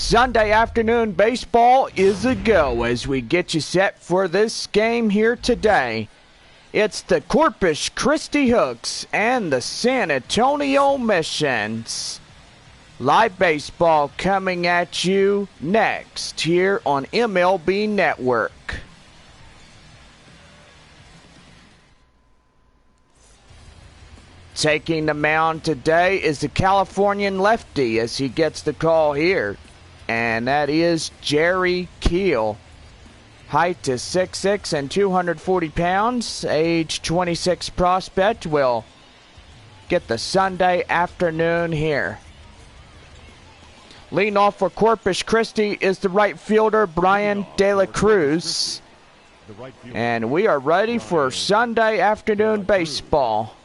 Sunday afternoon baseball is a go as we get you set for this game here today. It's the Corpus Christi Hooks and the San Antonio Missions. Live baseball coming at you next here on MLB Network. Taking the mound today is the Californian lefty as he gets the call here. And that is Jerry Keel. Height is 6'6" and 240 pounds. Age 26 prospect will get the Sunday afternoon here. Leading off for Corpus Christi is the right fielder Brian De La Cruz. And we are ready for Sunday afternoon baseball.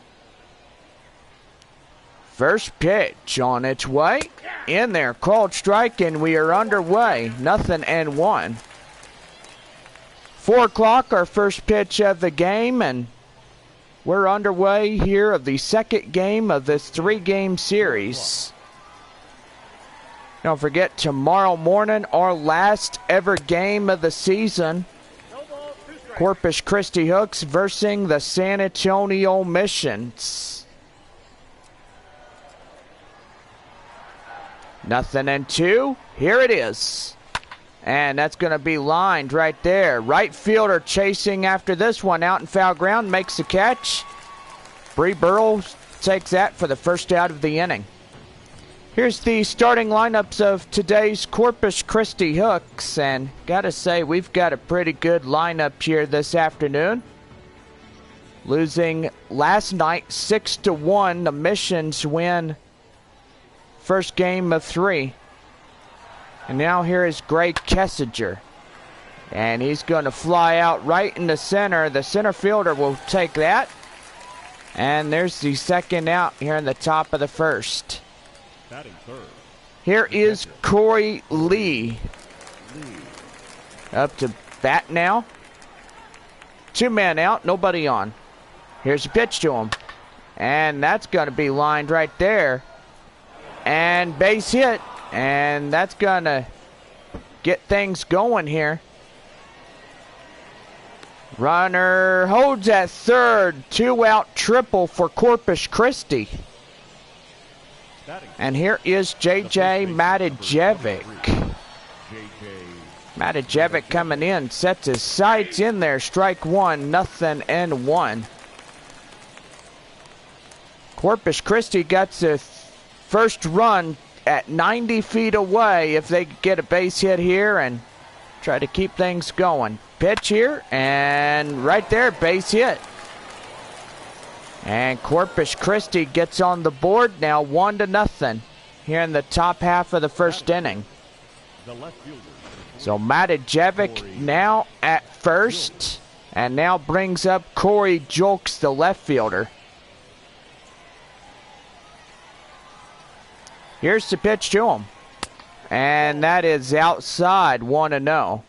First pitch on its way. In there, called strike, and we are underway. 0-1. 4 o'clock, our first pitch of the game, and we're underway here of the second game of this 3-game series. Don't forget, tomorrow morning, our last ever game of the season. Corpus Christi Hooks versus the San Antonio Missions. 0-2. Here it is. And that's going to be lined right there. Right fielder chasing after this one out in foul ground. Makes the catch. Bree Burrows takes that for the first out of the inning. Here's the starting lineups of today's Corpus Christi Hooks. And gotta say, we've got a pretty good lineup here this afternoon. Losing last night 6-1. The Missions win first game of 3. And now here is Greg Kessinger. And he's going to fly out right in the center. The center fielder will take that. And there's the second out here in the top of the first. Here is Corey Lee. Up to bat now. 2 men out, nobody on. Here's a pitch to him. And that's going to be lined right there. And base hit, and that's going to get things going here. Runner holds at third. 2-out triple for Corpus Christi. And here is J.J. Matijevic. Matijevic coming in, sets his sights in there. Strike one, 0-1. Corpus Christi got the first run at 90 feet away if they get a base hit here and try to keep things going. Pitch here, and right there, base hit. And Corpus Christi gets on the board now, 1-0 here in the top half of the first inning. So Matijevic now at first, and now brings up Corey Julks, the left fielder. Here's the pitch to him. And that is outside, 1-0.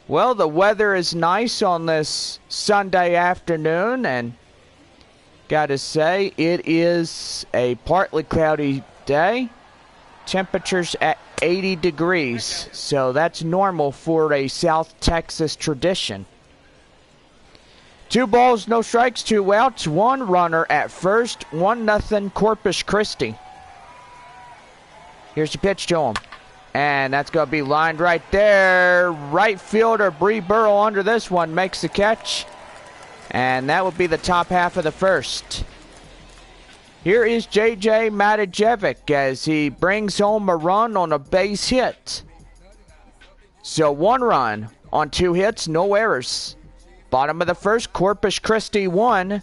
Well, the weather is nice on this Sunday afternoon, and gotta say, it is a partly cloudy day. Temperatures at 80 degrees, so that's normal for a South Texas tradition. 2 balls, no strikes, 2 outs, 1 runner at first, 1-0 Corpus Christi. Here's the pitch to him. And that's going to be lined right there. Right fielder Bree Burrow under this one makes the catch. And that would be the top half of the first. Here is J.J. Matijevic as he brings home a run on a base hit. So 1 run on 2 hits, no errors. Bottom of the first, Corpus Christi 1,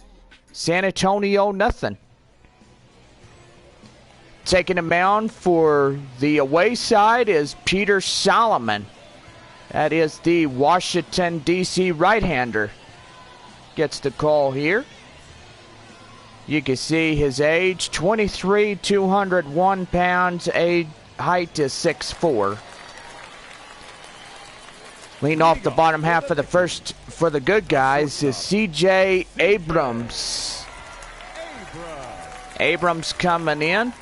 San Antonio 0. Taking the mound for the away side is Peter Solomon. That is the Washington, D.C. right-hander. Gets the call here. You can see his age, 23, 201 pounds. Height is 6'4". Leading off the bottom half of the first for the good guys is C.J. Abrams. Abrams coming in.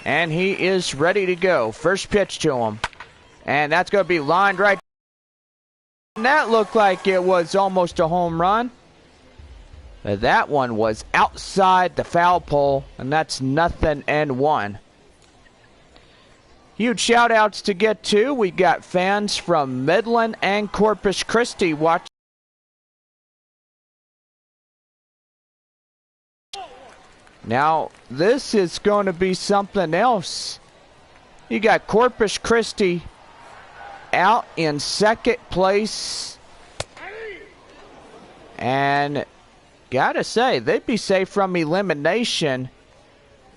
And he is ready to go. First pitch to him. And that's going to be lined right. And that looked like it was almost a home run. But that one was outside the foul pole. And that's 0-1. Huge shout outs to get to. We got fans from Midland and Corpus Christi watching. Now, this is going to be something else. You got Corpus Christi out in second place. And gotta say, they'd be safe from elimination.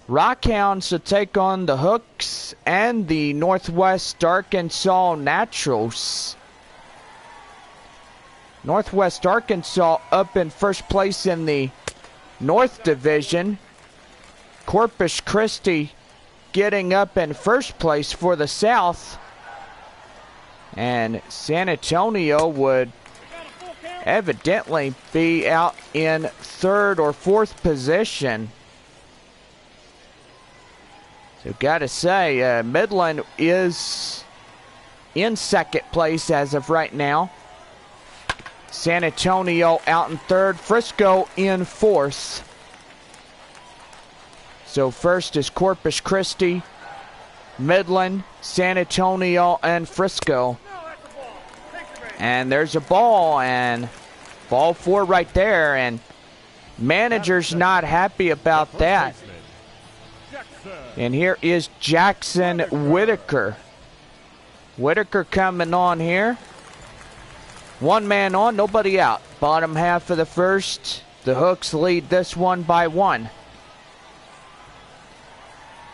Rockhounds will take on the Hooks and the Northwest Arkansas Naturals. Northwest Arkansas up in first place in the North Division. Corpus Christi getting up in first place for the South. And San Antonio would evidently be out in third or fourth position. So gotta say, Midland is in second place as of right now. San Antonio out in third, Frisco in fourth. So first is Corpus Christi, Midland, San Antonio, and Frisco. And there's a ball, and ball 4 right there, and manager's not happy about that. And here is Jackson Whitaker. Whitaker coming on here. One man on, nobody out. Bottom half of the first. The Hooks lead this one by 1.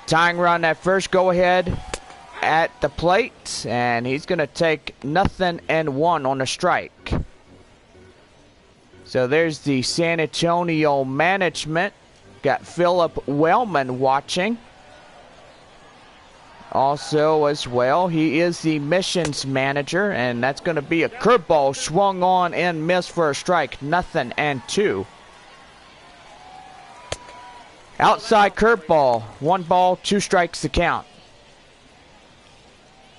Tying run at first, go ahead at the plate. And he's going to take 0-1 on a strike. So there's the San Antonio management. Got Philip Wellman watching. Also as well, he is the missions manager, and that's going to be a curveball swung on and missed for a strike. 0-2. Outside curveball. 1 ball, 2 strikes to count.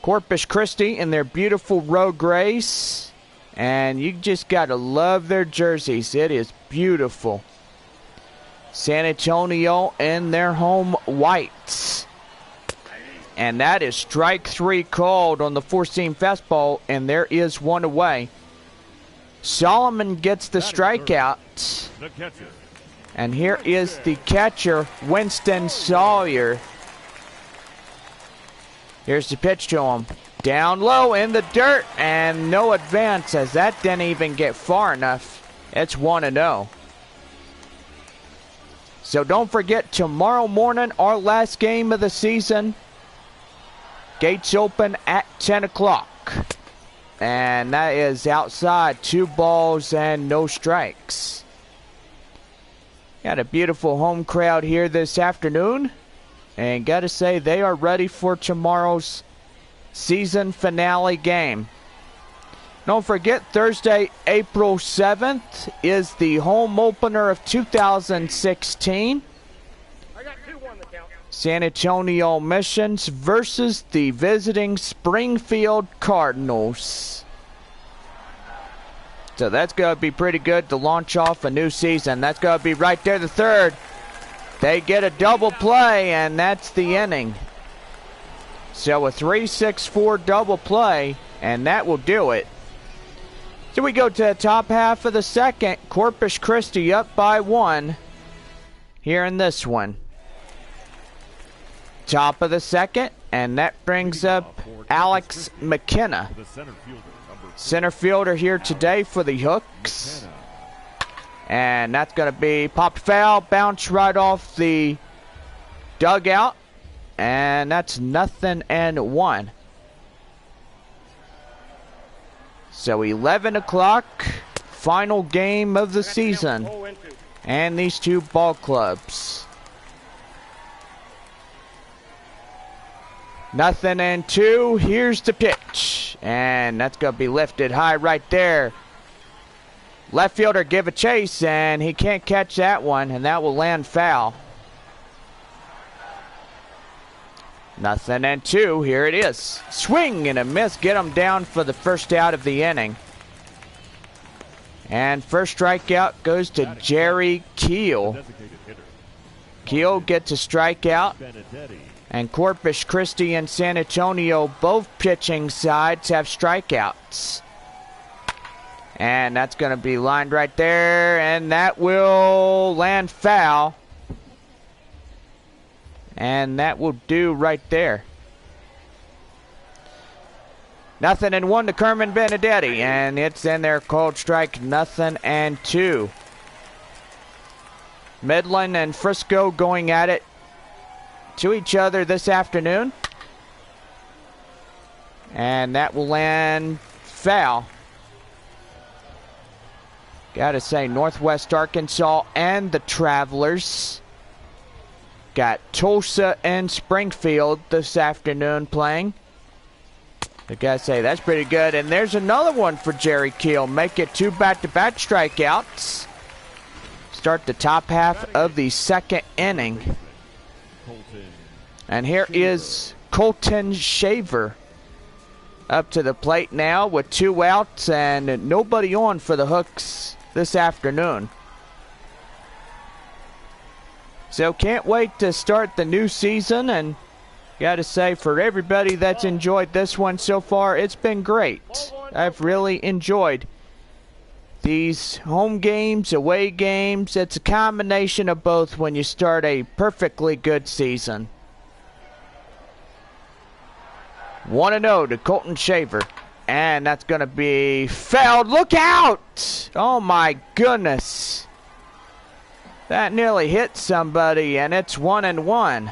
Corpus Christi in their beautiful road grays. And you just got to love their jerseys. It is beautiful. San Antonio in their home whites. And that is strike 3 called on the 4-seam fastball, and there is 1 away. Solomon gets the strikeout. And here is the catcher, Winston Sawyer. Here's the pitch to him. Down low in the dirt, and no advance as that didn't even get far enough. It's 1-0. So don't forget, tomorrow morning, our last game of the season. Gates open at 10 o'clock. And that is outside. 2 balls and no strikes. Got a beautiful home crowd here this afternoon. And gotta say, they are ready for tomorrow's season finale game. Don't forget, Thursday, April 7th is the home opener of 2016. San Antonio Missions versus the visiting Springfield Cardinals. So that's going to be pretty good to launch off a new season. That's going to be right there, the third. They get a double play, and that's the inning. So a 3-6-4 double play, and that will do it. So we go to the top half of the second. Corpus Christi up by 1 here in this one. Top of the second, and that brings up Alex McKenna. Center fielder here today for the Hooks. And that's going to be popped foul, bounce right off the dugout. And that's 0-1. So 11 o'clock, final game of the season. And these two ball clubs. 0-2. Here's the pitch. And that's going to be lifted high right there. Left fielder give a chase, and he can't catch that one, and that will land foul. Nothing and 2. Here it is. Swing and a miss. Get him down for the first out of the inning. And first strikeout goes to Jerry Keel. Keel gets a strikeout. And Corpus, Christi, and San Antonio, both pitching sides, have strikeouts. And that's going to be lined right there. And that will land foul. And that will do right there. Nothing and 1 to Kerman Benedetti. And it's in there, called strike, nothing and 2. Midland and Frisco going at it to each other this afternoon. And that will land foul. Gotta say, Northwest Arkansas and the Travelers got Tulsa and Springfield this afternoon playing. I gotta say, that's pretty good. And there's another one for Jerry Keel. Make it 2 back-to-back strikeouts. Start the top half of the second inning. And here is Colton Shaver up to the plate now with 2 outs and nobody on for the Hooks this afternoon. So can't wait to start the new season, and gotta say, for everybody that's enjoyed this one so far, it's been great. I've really enjoyed these home games, away games. It's a combination of both when you start a perfectly good season. 1-0 to Colton Shaver. And that's going to be fouled. Look out! Oh my goodness. That nearly hit somebody, and it's 1-1.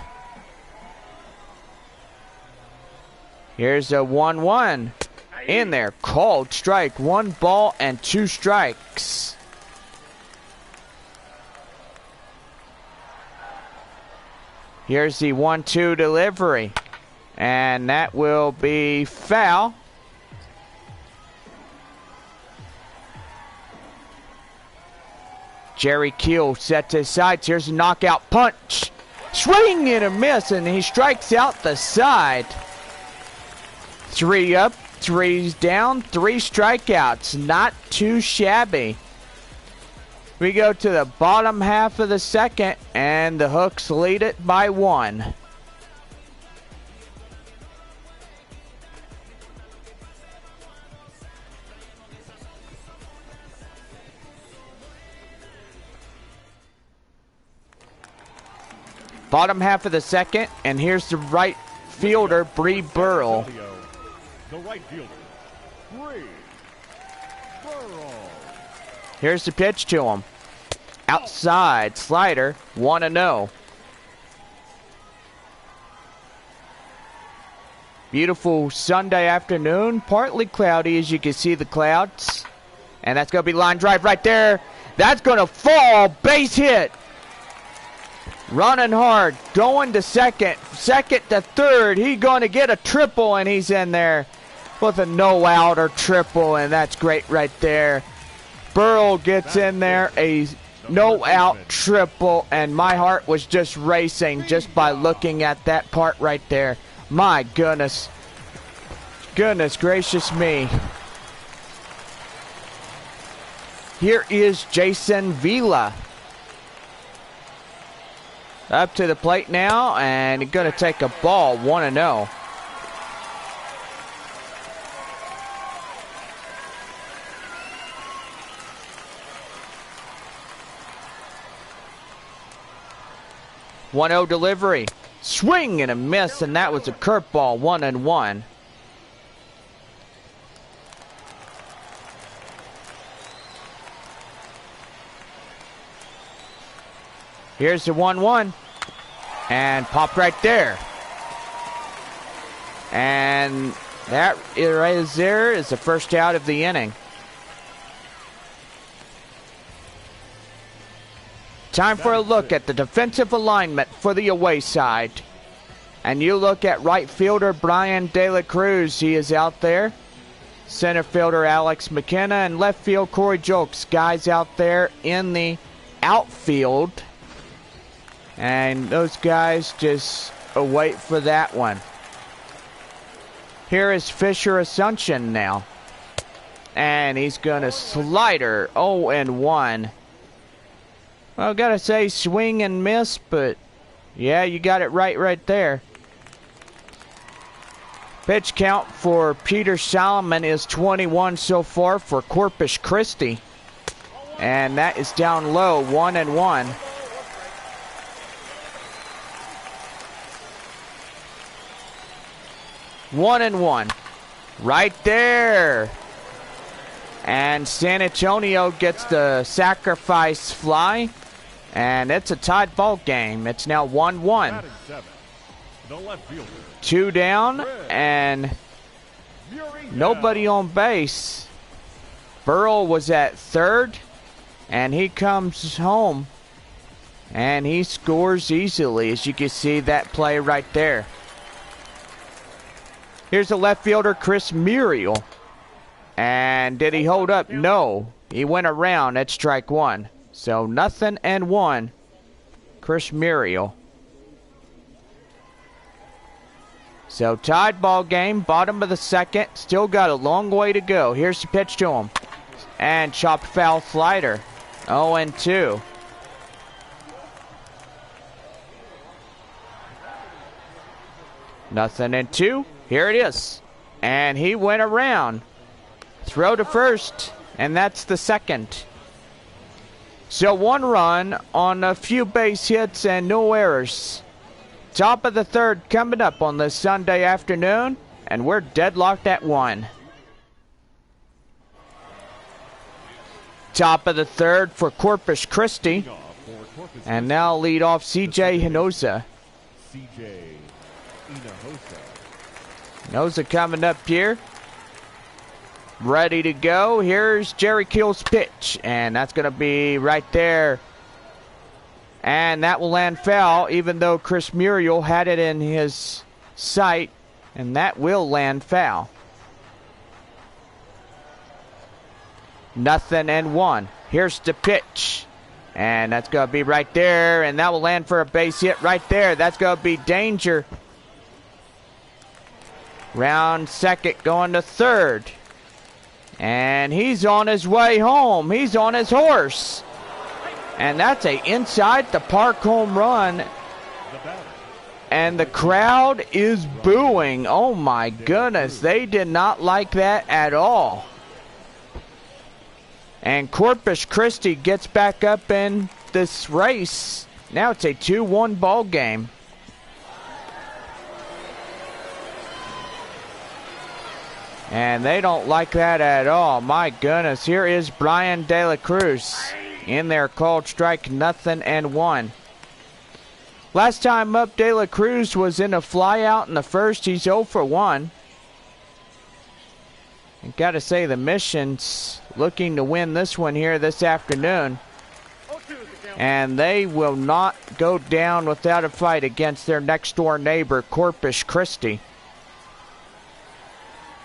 Here's a 1-1 in there. Called strike. 1 ball and 2 strikes. Here's the 1-2 delivery. And that will be foul. Jerry Keel sets his sights. Here's a knockout punch. Swing and a miss, and he strikes out the side. 3 up, 3's down, 3 strikeouts. Not too shabby. We go to the bottom half of the second, and the Hooks lead it by 1. Bottom half of the second, and here's the right fielder, Bree Burrell. The right fielder, Bree Burrell. Here's the pitch to him. Outside slider, 1-0. Beautiful Sunday afternoon, partly cloudy as you can see the clouds. And that's going to be line drive right there. That's going to fall, base hit. Running hard, going to second to third. He's going to get a triple, and he's in there with a no-out or triple, and that's great right there. Burrell gets in there, a no-out triple, and my heart was just racing just by looking at that part right there. My goodness. Goodness gracious me. Here is Jason Vila. Up to the plate now, and he's going to take a ball, 1-0. Delivery. Swing and a miss, and that was a curveball, 1-1. Here's the 1-1. And popped right there. And that right there is the first out of the inning. Time for a look at the defensive alignment for the away side. And you look at right fielder Brian De La Cruz. He is out there. Center fielder Alex McKenna, and left field Corey Jolks. Guys out there in the outfield. And those guys just wait for that one. Here is Fisher Assumption now. And he's going to slider. 0-1. Well, gotta say swing and miss, but yeah, you got it right there. Pitch count for Peter Solomon is 21 so far for Corpus Christi. And that is down low, 1-1. 1-1. Right there. And San Antonio gets the sacrifice fly. And it's a tied ball game. It's now 1-1. 2 down and nobody on base. Burrell was at third. And he comes home. And he scores easily, as you can see that play right there. Here's the left fielder, Chris Muriel. And did he hold up? No. He went around at strike 1. So 0-1. Chris Muriel. So tied ball game, bottom of the second. Still got a long way to go. Here's the pitch to him. And chopped foul slider. 0-2. Nothing in 2. Here it is. And he went around. Throw to first. And that's the second. So 1 run on a few base hits and no errors. Top of the third coming up on this Sunday afternoon. And we're deadlocked at 1. Top of the third for Corpus Christi. And now lead off CJ Hinoza. Hinoza coming up here. Ready to go. Here's Jerry Keel's pitch. And that's going to be right there. And that will land foul, even though Chris Muriel had it in his sight. And that will land foul. 0-1. Here's the pitch. And that's going to be right there. And that will land for a base hit right there. That's going to be danger. Round second going to third. And he's on his way home. He's on his horse. And that's a inside the park home run. And the crowd is booing. Oh my goodness. They did not like that at all. And Corpus Christi gets back up in this race. Now it's a 2-1 ball game. And they don't like that at all. My goodness. Here is Brian De La Cruz. In there, called strike 0-1. Last time up, De La Cruz was in a flyout in the first. He's 0-1. And gotta say, the Mission's looking to win this one here this afternoon. And they will not go down without a fight against their next door neighbor, Corpus Christi.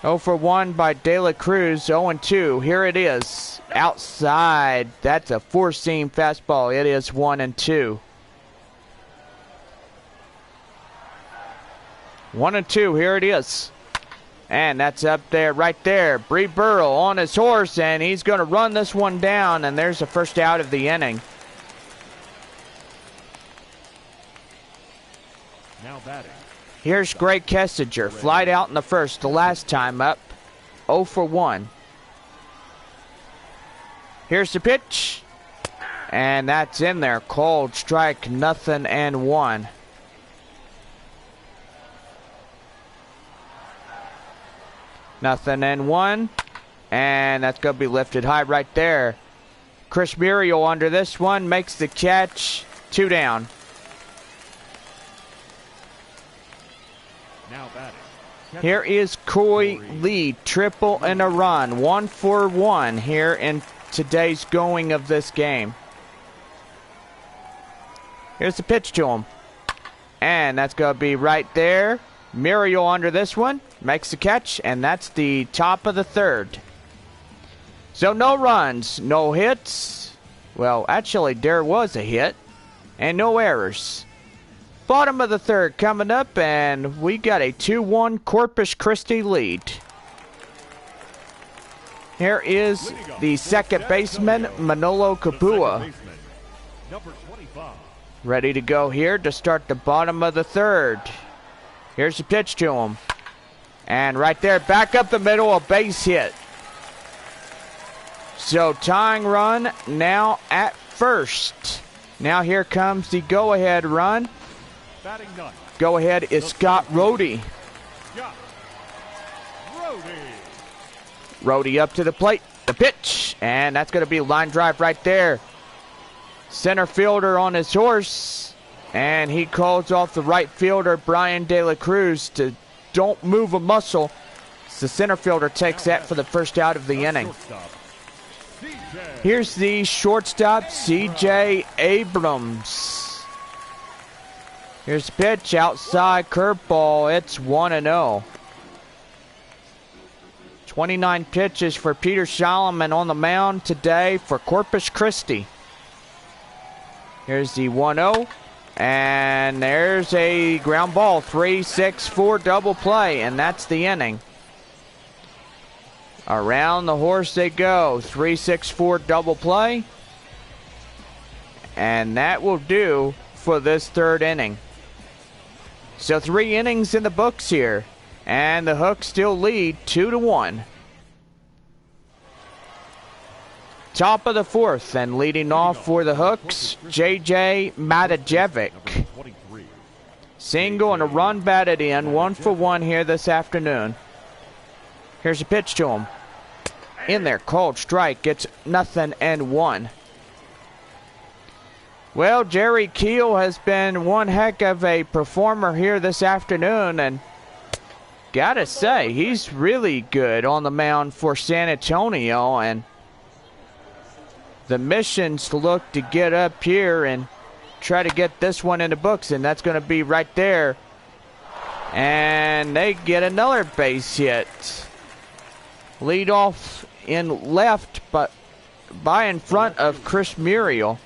0-1 by De La Cruz, 0-2. Here it is. Outside. That's a four-seam fastball. It is 1-2. 1-2. Here it is. And that's up there, right there. Bree Burrell on his horse, and he's going to run this one down, and there's the first out of the inning. Now batting. Here's Greg Kessinger, flied out in the first the last time up, 0-1. Here's the pitch, and that's in there, called strike 0-1. Nothing and 1, and that's going to be lifted high right there. Chris Muriel under this one makes the catch, 2 down. Now batting. Here is Coy Lee, triple and a run, 1-for-1 here in today's going of this game. Here's the pitch to him, and that's going to be right there. Muriel under this one, makes the catch, and that's the top of the third. So no runs, no hits. Well, actually, there was a hit, and no errors. Bottom of the third coming up, and we got a 2-1 Corpus Christi lead. Here is the second baseman, Manolo Capua. Ready to go here to start the bottom of the third. Here's the pitch to him. And right there, back up the middle, a base hit. So tying run now at first. Now here comes the go-ahead run. Go-ahead is Scott Rohde. Rohde up to the plate. The pitch. And that's going to be a line drive right there. Center fielder on his horse. And he calls off the right fielder, Brian De La Cruz, to don't move a muscle. The center fielder takes that for the first out of the inning. Here's the shortstop, C.J. Abrams. Here's the pitch, outside curveball. It's 1-0. 29 pitches for Peter Solomon on the mound today for Corpus Christi. Here's the 1-0. And there's a ground ball, 3-6-4 double play, and that's the inning. Around the horse they go, 3-6-4 double play. And that will do for this third inning. So 3 innings in the books here, and the Hooks still lead 2-1. Top of the fourth, and leading off for the Hooks, J.J. Matajevic. Single and a run batted in, 1 for 1 here this afternoon. Here's a pitch to him. In there, called strike, gets 0-1. Well, Jerry Keel has been one heck of a performer here this afternoon, and gotta say, he's really good on the mound for San Antonio, and the missions look to get up here and try to get this one in the books, and that's going to be right there. And they get another base hit. Lead off in left, but by in front of Chris Muriel.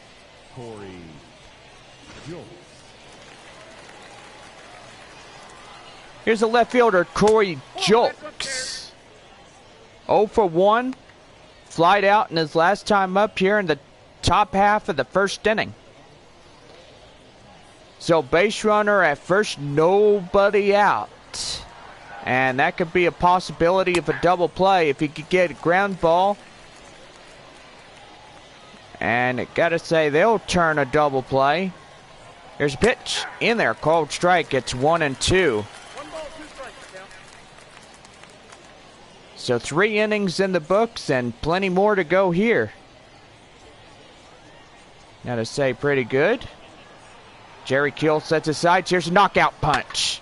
Here's the left fielder, Corey Julks. 0 for 1. Flied out in his last time up here in the top half of the first inning. So base runner at first, nobody out. And that could be a possibility of a double play if he could get a ground ball. And I gotta say, they'll turn a double play. Here's a pitch in there, called strike. It's 1-2. So 3 innings in the books and plenty more to go here. Gotta say, pretty good. Jerry Keel sets aside. Here's a knockout punch.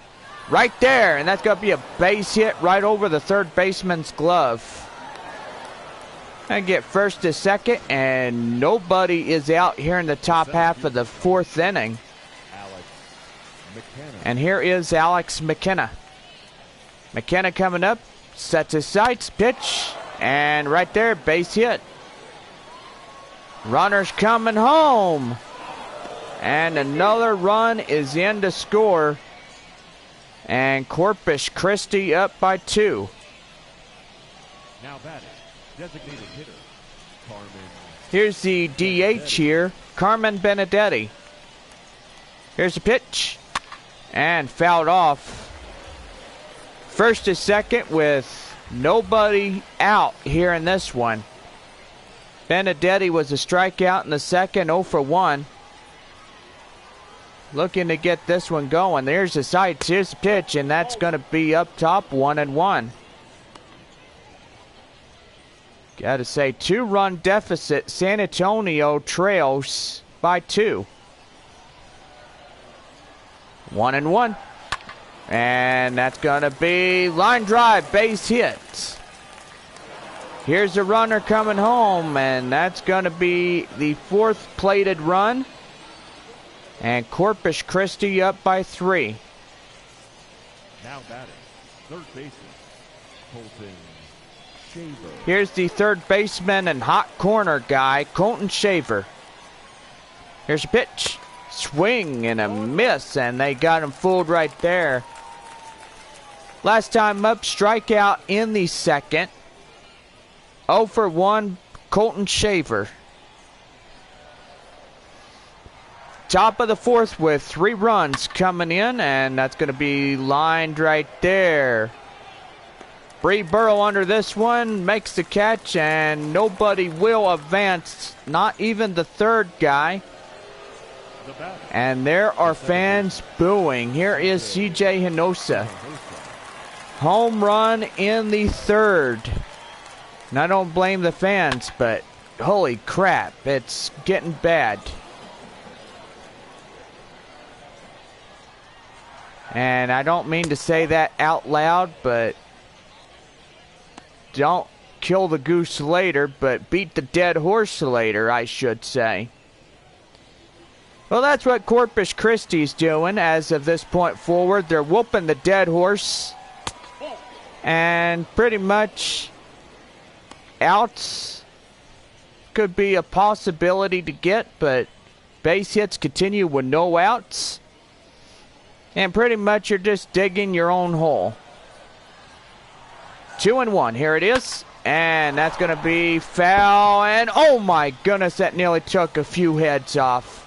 Right there, and that's going to be a base hit right over the third baseman's glove. I get first to second, and nobody is out here in the top half of the fourth inning. And here is Alex McKenna. McKenna coming up. Sets his sights, pitch, and right there, base hit. Runner's coming home. And another run is in to score. And Corpus Christi up by 2. Now batting, designated hitter, Carmen. Here's the DH here, Carmen Benedetti. Here's the pitch. And fouled off. First to second with nobody out here in this one. Benedetti was a strikeout in the second, 0 for 1. Looking to get this one going. There's the sights, here's the pitch, and that's going to be up top, 1-1. Gotta say, 2-run deficit. San Antonio trails by 2. 1-1. And that's going to be line drive, base hit. Here's the runner coming home, and that's going to be the 4th plated run. And Corpus Christi up by 3. Now batting, third baseman, Colton Shaver. Here's the third baseman and hot corner guy, Colton Shaver. Here's a pitch. Swing and a miss, and they got him fooled right there. Last time up, strikeout in the second. 0 for 1, Colton Shaver. Top of the fourth with 3 runs coming in, and that's going to be lined right there. Bree Burrow under this one, makes the catch, and nobody will advance, not even the third guy. And there are fans booing. Here is CJ Hinosa. Home run in the third. And I don't blame the fans, but holy crap, it's getting bad. And I don't mean to say that out loud, but don't kill the goose later, but beat the dead horse later, I should say. Well, that's what Corpus Christi's doing as of this point forward. They're whooping the dead horse. And pretty much outs could be a possibility to get, but base hits continue with no outs. And pretty much you're just digging your own hole. 2-1, here it is. And that's going to be foul. And oh my goodness, that nearly took a few heads off.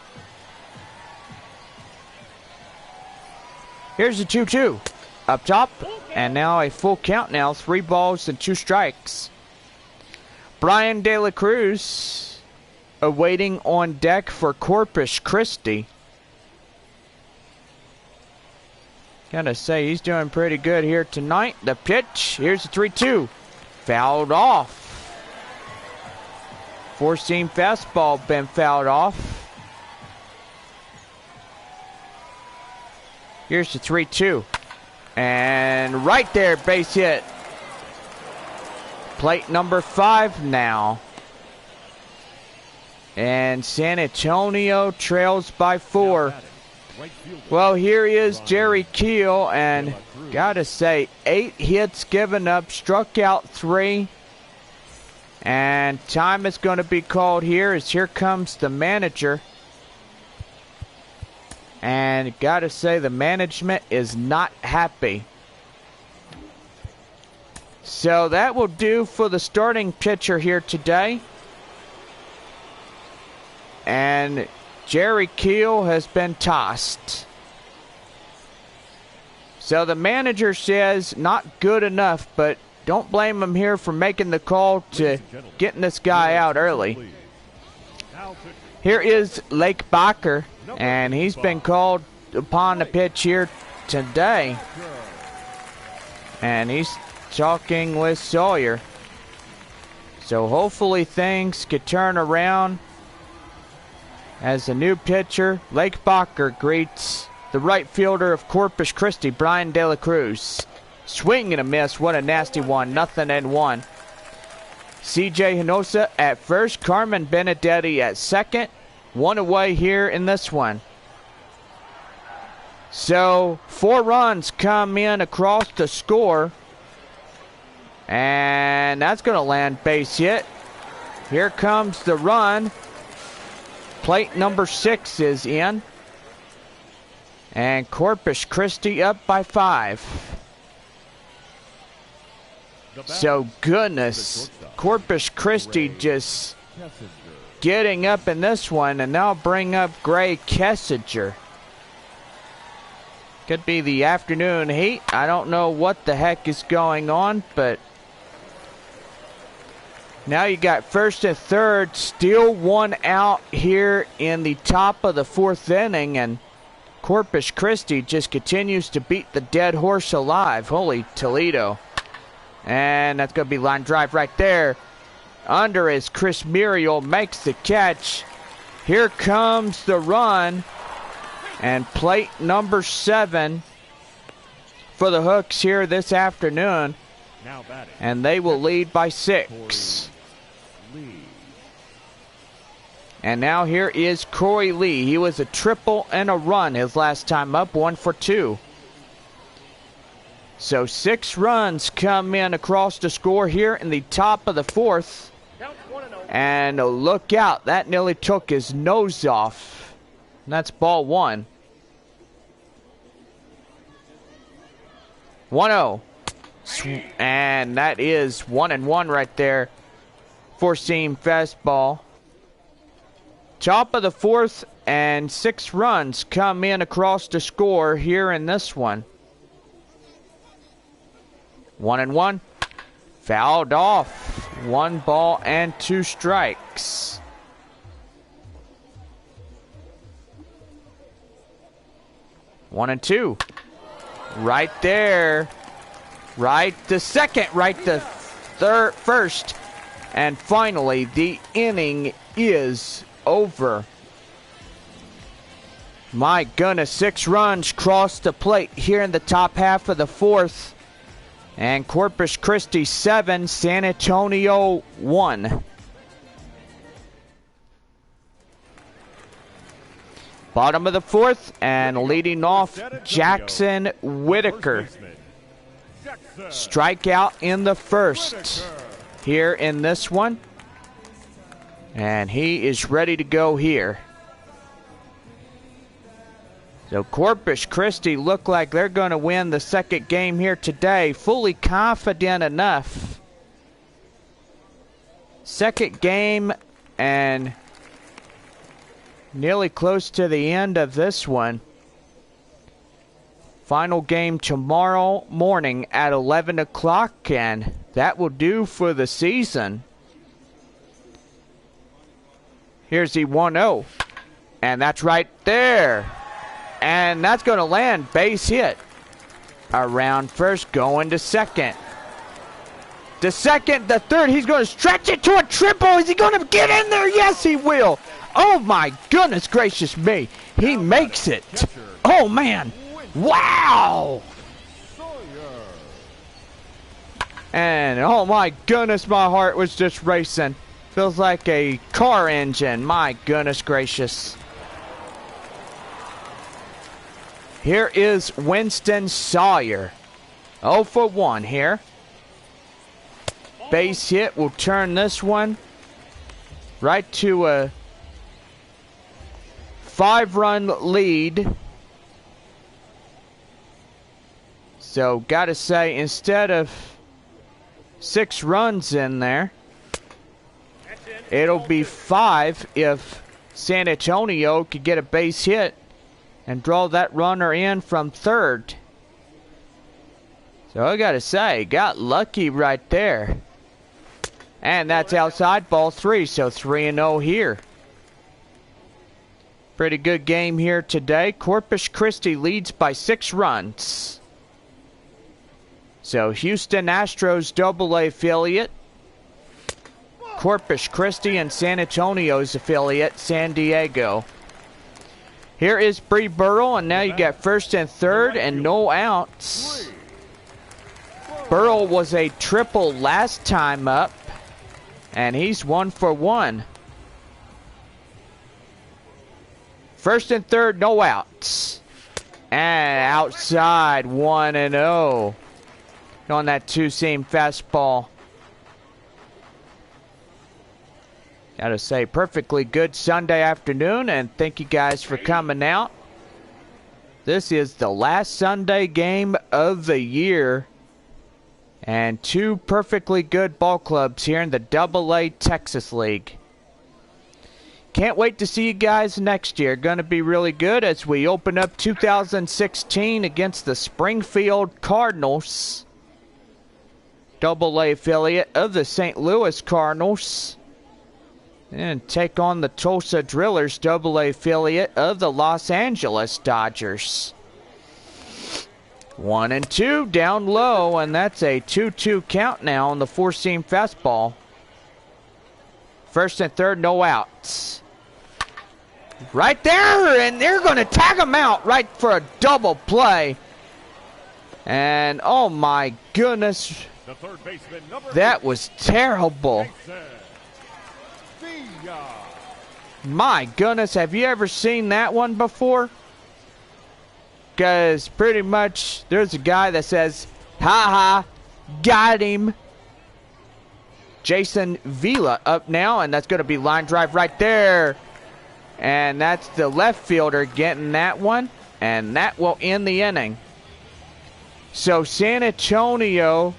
Here's the 2-2 up top. And now a full count now. 3 balls and 2 strikes. Brian De La Cruz awaiting on deck for Corpus Christi. Gotta say, he's doing pretty good here tonight. The pitch, here's the 3-2. Fouled off. Four-seam fastball been fouled off. Here's the 3-2. And right there, base hit. Plate number 5 now. And San Antonio trails by 4. Well, here is Jerry Keel, and gotta say, 8 hits given up, struck out 3. And time is going to be called here as here comes the manager. And gotta say, the management is not happy. So that will do for the starting pitcher here today. And Jerry Keel has been tossed. So the manager says not good enough, but don't blame him here for making the call to getting this guy out early. Here is Lake Baker, and he's been called upon the pitch here today. And he's talking with Sawyer. So hopefully things could turn around as the new pitcher, Lake Bacher, greets the right fielder of Corpus Christi, Brian De La Cruz. Swing and a miss. What a nasty one. 0-1. CJ Hinosa at first. Carmen Benedetti at second. 1 away here in this one. So 4 runs come in across the score. And that's going to land base hit. Here comes the run. Plate number 6 is in. And Corpus Christi up by 5. So goodness, Corpus Christi just getting up in this one, and now bring up Gray Kessinger. Could be the afternoon heat. I don't know what the heck is going on, but now you got first and third, still 1 out here in the top of the 4th inning, and Corpus Christi just continues to beat the dead horse alive. Holy Toledo. And that's going to be line drive right there. Under is Chris Muriel, makes the catch. Here comes the run. And plate number 7 for the Hooks here this afternoon. And they will lead by 6. And now here is Corey Lee. He was a triple and a run his last time up, 1 for 2. So 6 runs come in across the score here in the top of the 4th. And look out, that nearly took his nose off. And that's ball one. 1-0. And that is 1-1 right there. Four-seam fastball. Top of the fourth, and 6 runs come in across the score here in this one. 1-1. Fouled off. 1 ball and 2 strikes. One and two. Right there. Right to second. Right to first. And finally, the inning is over. My goodness, 6 runs crossed the plate here in the top half of the fourth. And Corpus Christi 7, San Antonio 1. Bottom of the fourth, and leading off, Jackson Whitaker. Strikeout in the first here in this one. And he is ready to go here. So Corpus Christi look like they're going to win the second game here today. Fully confident enough. Second game and nearly close to the end of this one. Final game tomorrow morning at 11 o'clock, and that will do for the season. Here's the 1-0, and that's right there. And that's going to land, base hit. Around first, going to second. The second, the third, he's going to stretch it to a triple. Is he going to get in there? Yes, he will. Oh, my goodness gracious me. He makes it. Oh, man. Wow. And, oh, my goodness, my heart was just racing. Feels like a car engine. My goodness gracious. Here is Winston Sawyer. 0 for 1 here. Base hit will turn this one right to a 5-run lead. So, gotta say, instead of 6 runs in there, it'll be 5 if San Antonio could get a base hit and draw that runner in from third. So I gotta say, got lucky right there. And that's outside, ball 3, so 3-0 here. Pretty good game here today. Corpus Christi leads by 6 runs. So Houston Astros AA affiliate, Corpus Christi, and San Antonio's affiliate, San Diego. Here is Bree Burrell, and now you got first and third and no outs. Burrell was a triple last time up, and he's 1 for 1. First and third, no outs. And outside, 1-0 on that 2-seam fastball. Gotta say, perfectly good Sunday afternoon, and thank you guys for coming out. This is the last Sunday game of the year, and 2 perfectly good ball clubs here in the AA Texas League. Can't wait to see you guys next year. Gonna be really good as we open up 2016 against the Springfield Cardinals, AA affiliate of the St. Louis Cardinals. And take on the Tulsa Drillers, AA affiliate of the Los Angeles Dodgers. 1-2 down low, and that's a 2-2 count now on the 4-seam fastball. First and third, no outs. Right there, and they're going to tag him out right for a double play. And oh my goodness, that was terrible. My goodness, have you ever seen that one before? Because pretty much there's a guy that says, ha ha, got him. Jason Vila up now, and that's going to be line drive right there. And that's the left fielder getting that one. And that will end the inning. So San Antonio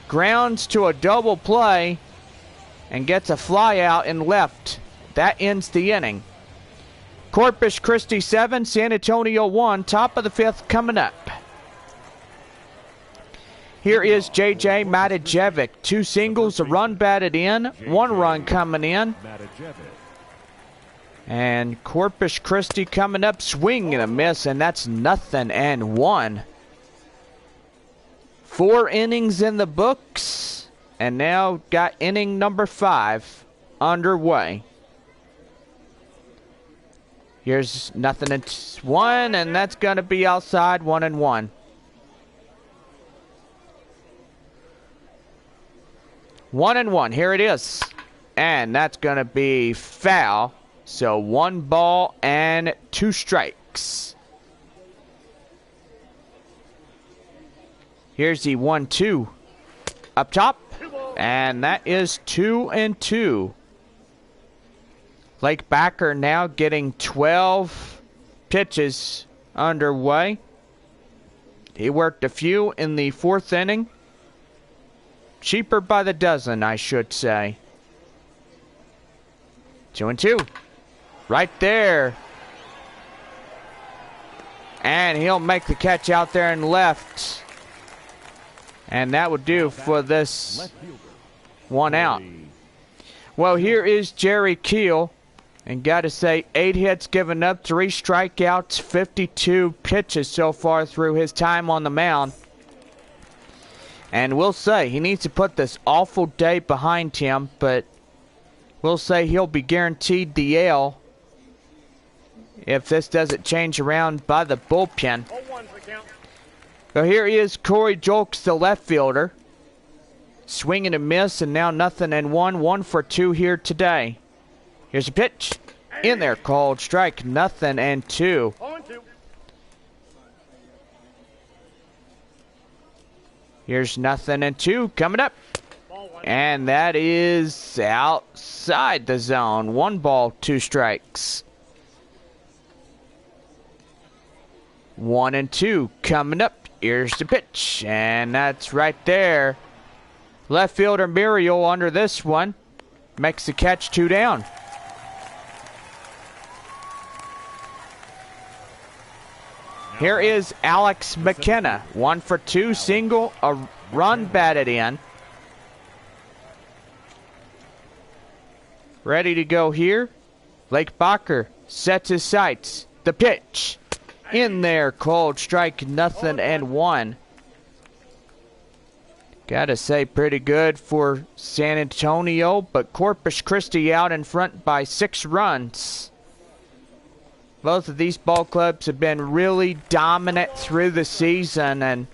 grounds to a double play and gets a fly out in left. That ends the inning. Corpus Christi 7, San Antonio 1, top of the 5th coming up. Here is JJ Matajevic. 2 singles, a run batted in, 1 run coming in. And Corpus Christi coming up, swing and a miss, and that's 0-1. 4 innings in the books, and now got inning number 5 underway. Here's 0-1, and that's going to be outside, 1-1. 1-1, here it is. And that's going to be foul. So 1 ball and 2 strikes. Here's the 1-2 up top. And that is 2-2. Blake Backer now getting 12 pitches underway. He worked a few in the 4th inning. Cheaper by the dozen, I should say. 2-2. Right there. And he'll make the catch out there and left. And that would do for this 1 out. Well, here is Jerry Keel. And got to say, 8 hits given up, 3 strikeouts, 52 pitches so far through his time on the mound. And we'll say he needs to put this awful day behind him, but we'll say he'll be guaranteed the L if this doesn't change around by the bullpen. So here is Corey Julks, the left fielder. Swing and a miss, and now 0-1. 1 for 2 here today. Here's a pitch. In there, called strike. 0-2. Here's 0-2 coming up. And that is outside the zone. 1 ball, 2 strikes. 1-2 coming up. Here's the pitch. And that's right there. Left fielder Muriel under this one. Makes the catch, 2 down. Here is Alex McKenna. 1 for 2, single, a run batted in. Ready to go here. Blake Bacher sets his sights. The pitch. In there, called strike, 0-1. Gotta say, pretty good for San Antonio, but Corpus Christi out in front by 6 runs. Both of these ball clubs have been really dominant through the season, and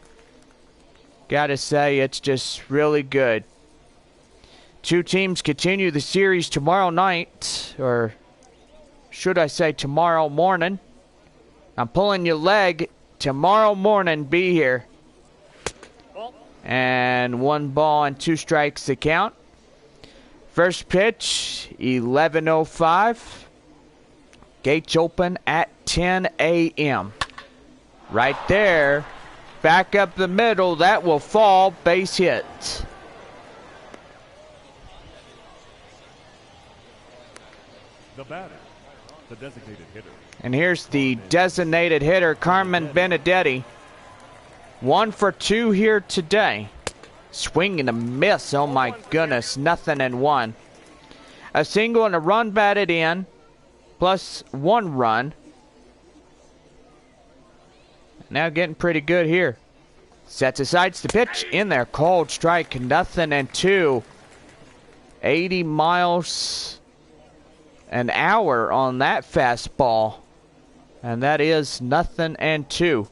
gotta say, it's just really good. 2 teams continue the series tomorrow night, or should I say tomorrow morning. I'm pulling your leg. Tomorrow morning, be here. And 1 ball and 2 strikes to count. First pitch, 11:05. Gates open at 10 a.m. Right there. Back up the middle. That will fall. Base hit. The batter, the designated hitter. And here's the designated hitter, Carmen Benedetti. 1 for 2 here today. Swing and a miss. Oh my goodness. 0-1. A single and a run batted in. Plus 1 run. Now getting pretty good here. Sets aside the pitch. In there. Called strike. 0-2. 80 miles an hour on that fastball. And that is 0-2.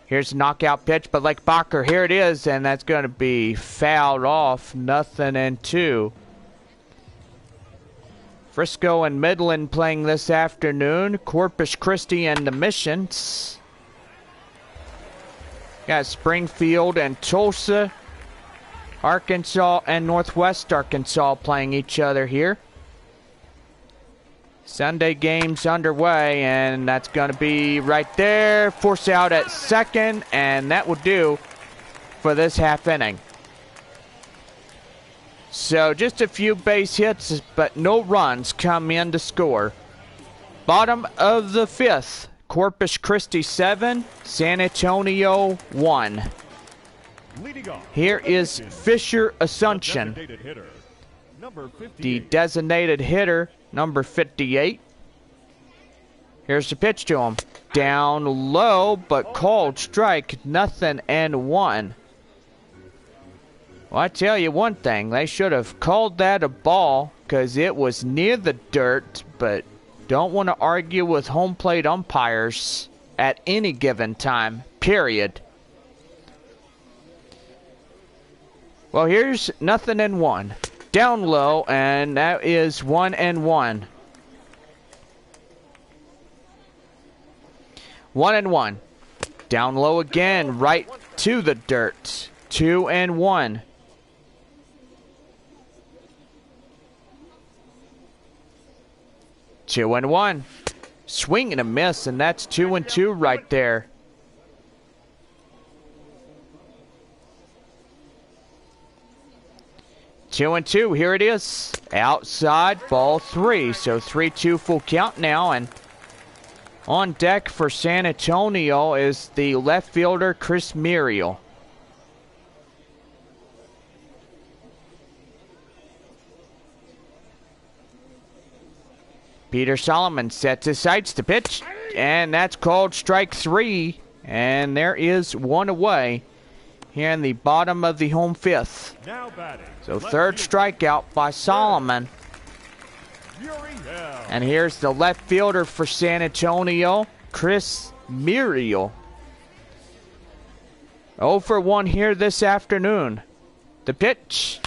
Here's a knockout pitch, but like Bacher, here it is, and that's going to be fouled off. 0-2. Frisco and Midland playing this afternoon. Corpus Christi and the Missions. Got Springfield and Tulsa. Arkansas and Northwest Arkansas playing each other here. Sunday games underway, and that's going to be right there. Force out at second, and that will do for this half inning. So just a few base hits, but no runs come in to score. Bottom of the fifth, Corpus Christi 7, San Antonio 1. Here is Fisher Assumption, the designated hitter, number 58. Here's the pitch to him. Down low, but called strike, 0-1. Well, I tell you one thing, they should have called that a ball because it was near the dirt, but don't want to argue with home plate umpires at any given time, period. Well, here's 0-1. Down low, and that is 1-1. 1-1. Down low again, right to the dirt. 2-1. 2-1. Swing and a miss, and that's 2-2 right there. Two and two, here it is. Outside, ball 3. So 3-2 full count now, and on deck for San Antonio is the left fielder, Chris Muriel. Peter Solomon sets his sights to pitch, and that's called strike 3, and there is one away here in the bottom of the home fifth. So third strikeout by Solomon. And here's the left fielder for San Antonio, Chris Muriel. 0 for 1 here this afternoon. The pitch,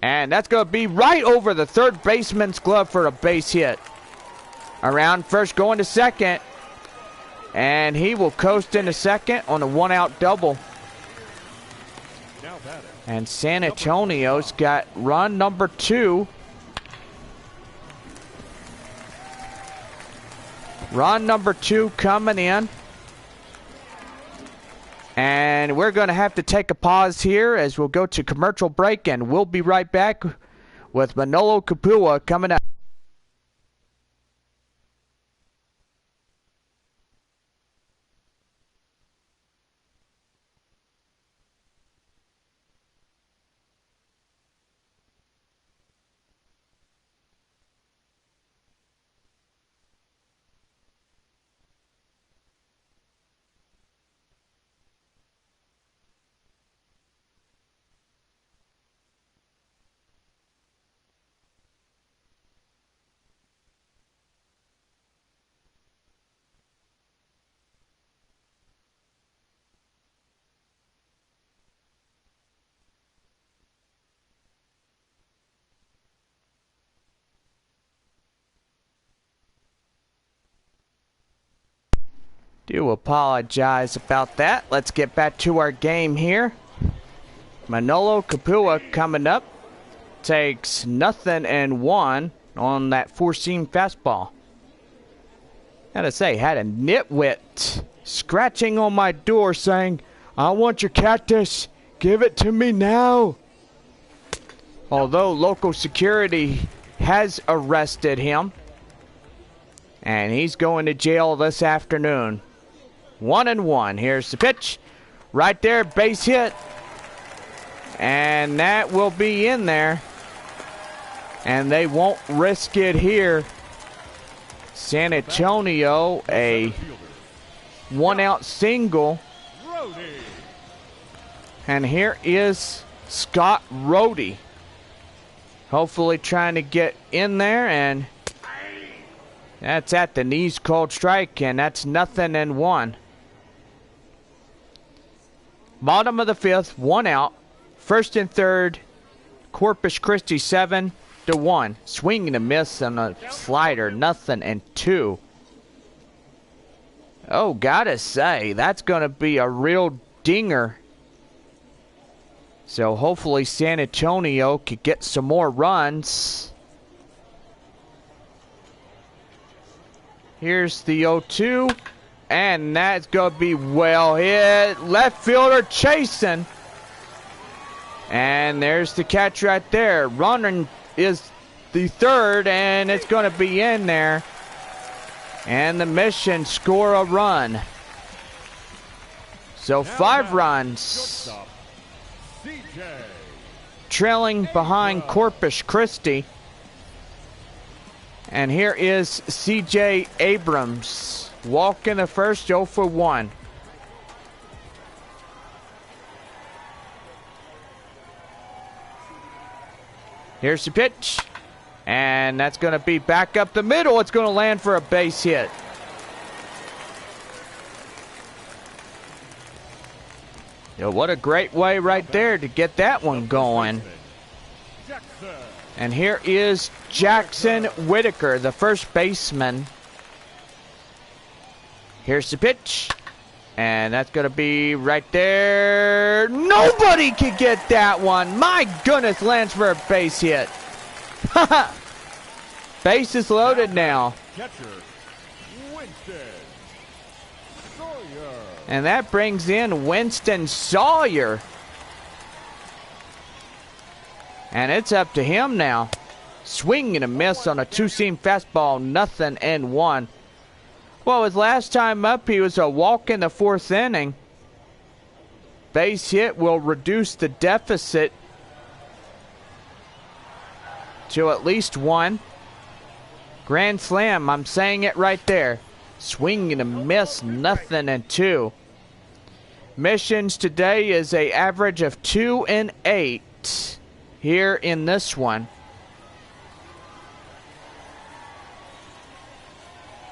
and that's going to be right over the third baseman's glove for a base hit. Around first, going to second, and he will coast into second on a one-out double. And San Antonio's got run number 2. Run number 2 coming in. And we're going to have to take a pause here as we'll go to commercial break, and we'll be right back with Manolo Capua coming up. Do apologize about that. Let's get back to our game here. Manolo Capua coming up. Takes 0-1 on that four-seam fastball. Gotta say, had a nitwit scratching on my door saying, "I want your cactus. Give it to me now." Although local security has arrested him, and he's going to jail this afternoon. 1-1. Here's the pitch. Right there, base hit. And that will be in there. And they won't risk it here. San Antonio, a one-out single. And here is Scott Rohde. Hopefully trying to get in there, and that's at the knees, called strike, and that's 0-1. Bottom of the fifth, one out. First and third, Corpus Christi 7-1. Swing and a miss on a slider, 0-2. Oh, gotta say, that's gonna be a real dinger. So hopefully San Antonio could get some more runs. Here's the 0-2. And that's going to be well hit. Left fielder chasing. And there's the catch right there. Running is the third, and it's going to be in there. And the Mission score a run. So 5 runs. Trailing behind Corpus Christi. And here is CJ Abrams. Walk in the first, 0 for 1. Here's the pitch. And that's going to be back up the middle. It's going to land for a base hit. Yeah, what a great way right there to get that one going. And here is Jackson Whitaker, the first baseman. Here's the pitch. And that's going to be right there. Nobody could get that one. My goodness, lands for a base hit. Base is loaded now. And that brings in Winston Sawyer. And it's up to him now. Swing and a miss on a 2-seam fastball. Nothing and 1. Well, his last time up, he was a walk in the 4th inning. Base hit will reduce the deficit to at least 1. Grand slam, I'm saying it right there. Swing and a miss, nothing and 2. Missions today is a average of 2 and 8 here in this one.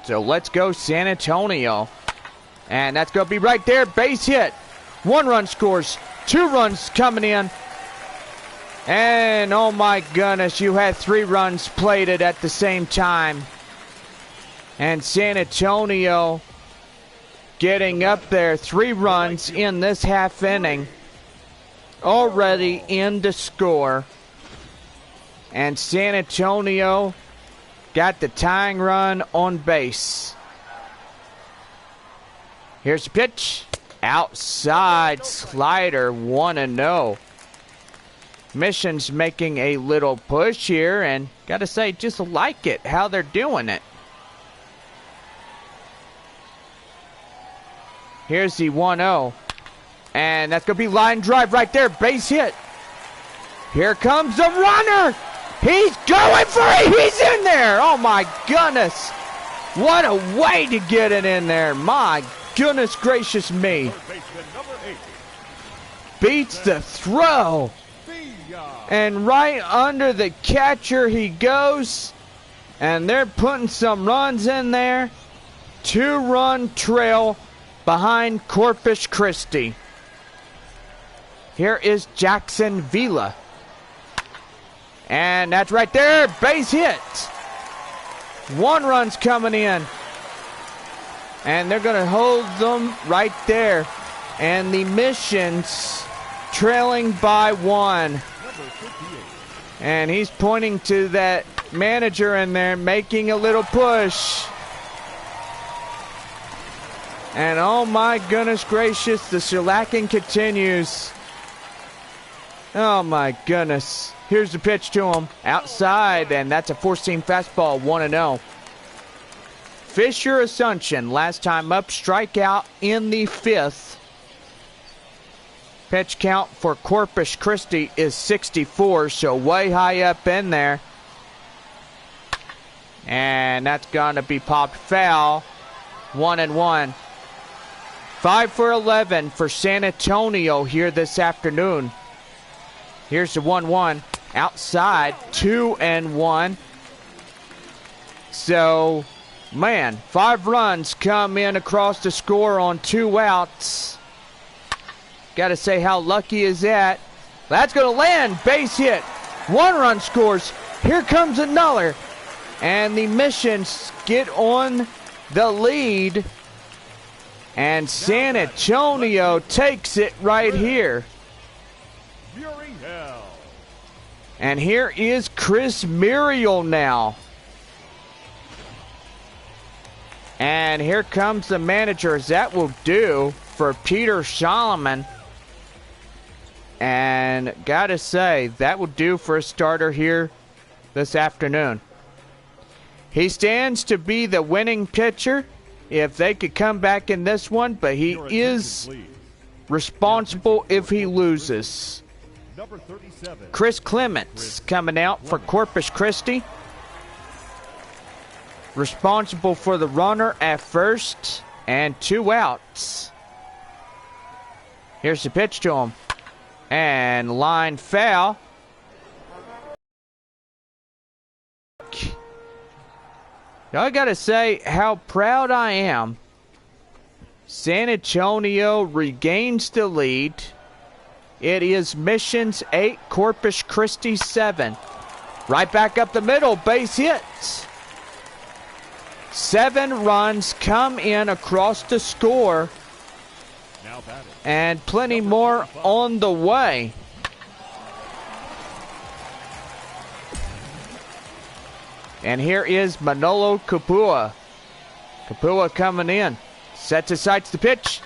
So let's go San Antonio. And that's going to be right there. Base hit. 1 run scores. 2 runs coming in. And oh my goodness, you had 3 runs plated at the same time. And San Antonio getting up there. 3 runs in this half inning. Already in to score. And San Antonio got the tying run on base. Here's the pitch. Outside slider, 1-0. Mission's making a little push here, and gotta say, just like it, how they're doing it. Here's the 1-0. And that's gonna be line drive right there, base hit. Here comes the runner. He's going for it. He's in there. Oh my goodness. What a way to get it in there. My goodness gracious me. Beats the throw. And right under the catcher he goes. And they're putting some runs in there. 2-run trail behind Corpus Christi. Here is Jackson Villa. And that's right there. Base hit. 1 run's coming in. And they're going to hold them right there. And the Mission's trailing by 1. And he's pointing to that manager in there, making a little push. And oh my goodness gracious, the shellacking continues. Oh my goodness. Here's the pitch to him. Outside, and that's a 4-seam fastball, 1-0. Fisher Assumption, last time up, strikeout in the 5th. Pitch count for Corpus Christi is 64, so way high up in there. And that's going to be popped foul. 1-1. 5 for 11 for San Antonio here this afternoon. Here's the 1-1. Outside, 2-1. So, man, 5 runs come in across the score on 2 outs. Got to say, how lucky is that? That's going to land. Base hit. 1 run scores. Here comes another. And the Missions get on the lead. And San Antonio takes it right here. And here is Chris Muriel now. And here comes the managers. That will do for Peter Solomon. And gotta say, that will do for a starter here this afternoon. He stands to be the winning pitcher if they could come back in this one, but he is responsible if he loses. Number 37. Chris Clements coming out for Corpus Christi. Responsible for the runner at first and 2 outs. Here's the pitch to him. And line foul. Now I gotta say how proud I am. San Antonio regains the lead. It is Missions 8, Corpus Christi 7. Right back up the middle, base hits. 7 runs come in across the score. And plenty more on the way. And here is Manolo Capua. Capua coming in. Sets his sights to pitch.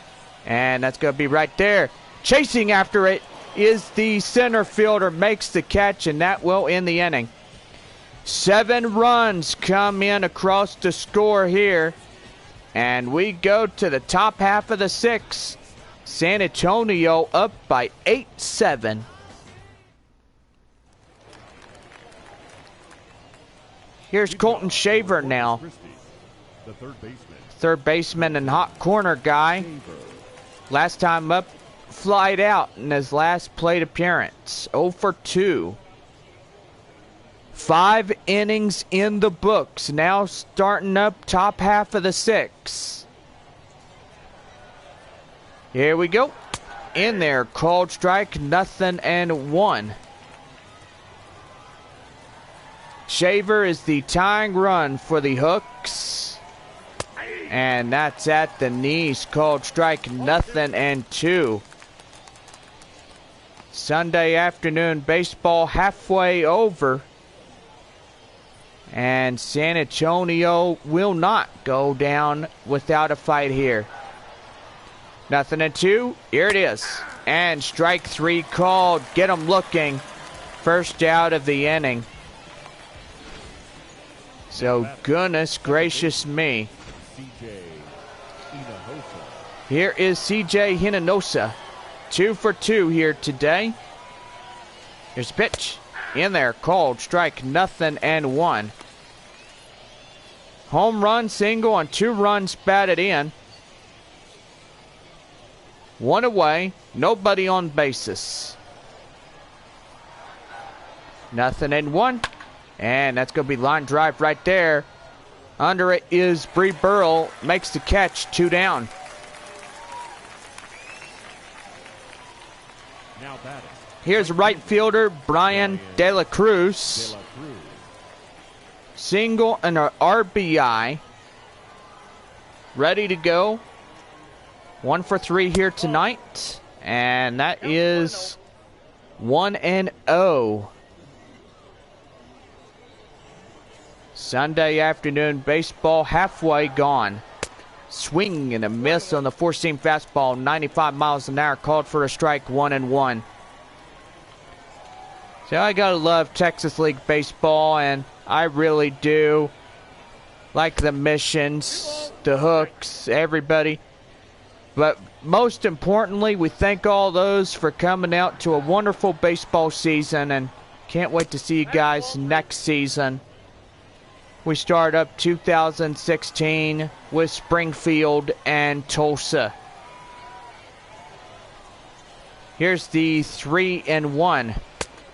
And that's going to be right there. Chasing after it is the center fielder. Makes the catch, and that will end the inning. 7 runs come in across the score here. And we go to the top half of the 6th. San Antonio up by 8-7. Here's Colton Shaver now. The third baseman and hot corner guy. Last time up, flied out in his last plate appearance. 0 for 2. 5 innings in the books. Now starting up top half of the 6th. Here we go. In there, called strike, 0-1. Shaver is the tying run for the Hooks. And that's at the knees, called strike, 0-2. Sunday afternoon baseball halfway over. And San Antonio will not go down without a fight here. 0-2. Here it is. And strike 3 called. Get him looking. First out of the inning. So goodness gracious me. Here is CJ Hinojosa. 2 for 2 here today. Here's a pitch. In there, called strike, 0-1. Home run single on 2 runs batted in. 1 away, nobody on bases. 0-1. And that's going to be line drive right there. Under it is Bree Burrell. Makes the catch, 2 down. Now batting. Here's right fielder Brian De La Cruz. Single and an RBI. Ready to go. 1 for 3 here tonight. And that is 1-0. Sunday afternoon baseball halfway gone. Swing and a miss on the four-seam fastball. 95 miles an hour, called for a strike, 1-1. So I gotta love Texas League baseball, and I really do. Like the Missions, the Hooks, everybody. But most importantly, we thank all those for coming out to a wonderful baseball season, and can't wait to see you guys next season. We start up 2016 with Springfield and Tulsa. Here's the 3-1.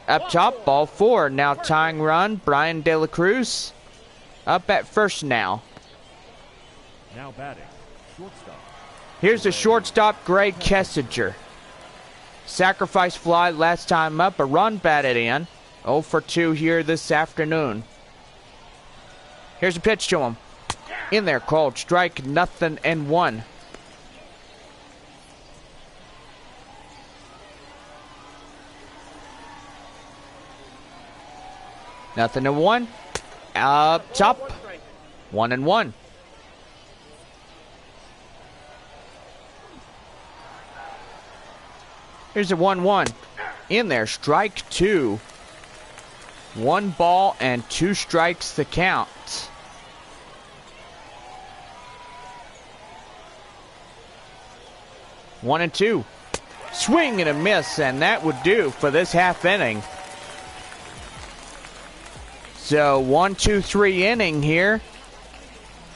Up top, ball 4. Now tying run, Brian De La Cruz. Up at first now. Now batting, shortstop. Here's the shortstop, Greg Kessinger. Sacrifice fly last time up, a run batted in. 0 for 2 here this afternoon. Here's a pitch to him. In there, called strike, 0-1. Nothing to 1. Up top, 1-1. Here's a 1-1. In there, strike 2. 1 ball and 2 strikes to count. One and 2. Swing and a miss, and that would do for this half inning. So 1-2-3 inning here.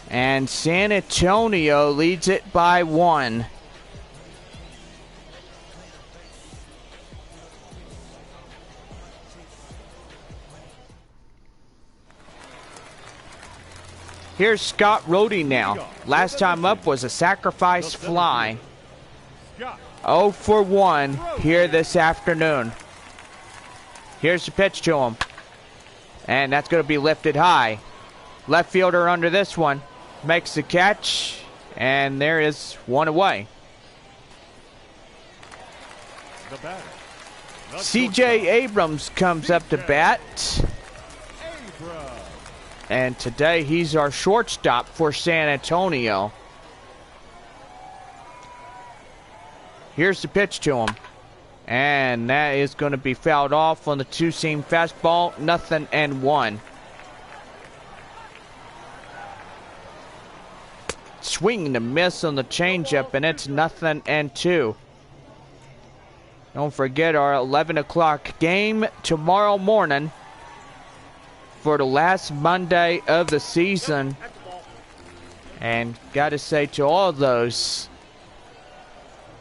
And San Antonio leads it by 1. Here's Scott Rohde now. Last time up was a sacrifice fly. 0 for 1 here this afternoon. Here's the pitch to him. And that's going to be lifted high. Left fielder under this one. Makes the catch. And there is 1 away. C.J. Abrams comes up to bat. And today he's our shortstop for San Antonio. Here's the pitch to him. And that is going to be fouled off on the 2-seam fastball. 0-1. Swing and a miss on the changeup, and it's 0-2. Don't forget our 11 o'clock game tomorrow morning for the last Monday of the season. And got to say to all of those,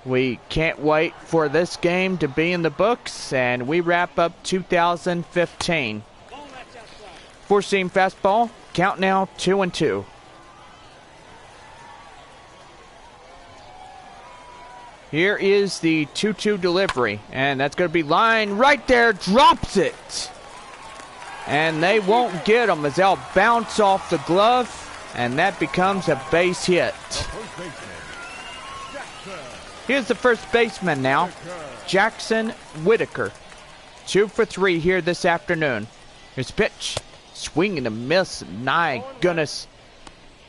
we can't wait for this game to be in the books, and we wrap up 2015. 4-seam fastball, count now 2-2. Here is the 2-2 delivery, and that's going to be line right there, drops it. And they won't get him as they'll bounce off the glove, and that becomes a base hit. Here's the first baseman now, Jackson Whitaker. 2 for 3 here this afternoon. Here's the pitch. Swing and a miss. My goodness.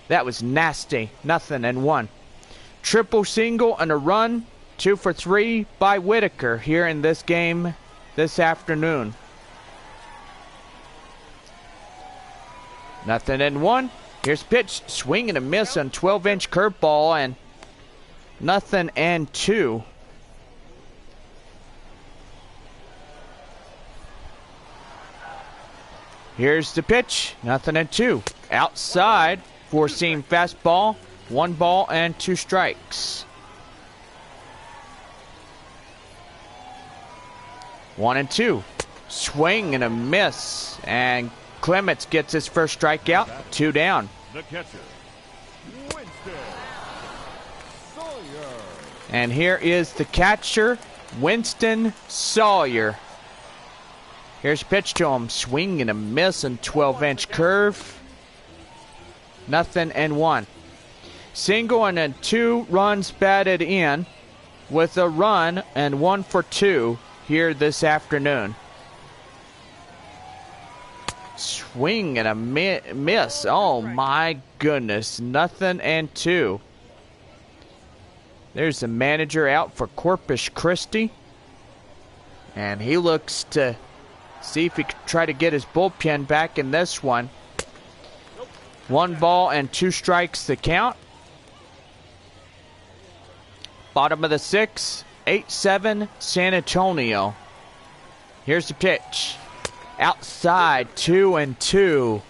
That was nasty. 0-1. Triple single and a run. 2 for 3 by Whitaker here in this game this afternoon. 0-1. Here's pitch. Swing and a miss on 12-inch curveball, and 0-2. Here's the pitch. 0-2. Outside. 4-seam fastball. 1 ball and 2 strikes. 1-2. Swing and a miss. And Clements gets his first strikeout. 2 down. The catcher, Winston Sawyer. And here is the catcher, Winston Sawyer. Here's a pitch to him. Swing and a miss and 12-inch curve. 0-1. Single and then 2 runs batted in with a run and 1 for 2 here this afternoon. Swing and a miss. Oh my goodness. 0-2. There's the manager out for Corpus Christi. And he looks to see if he can try to get his bullpen back in this one. 1 ball and 2 strikes to count. Bottom of the 6th. 8-7 San Antonio. Here's the pitch. Outside, 2-2.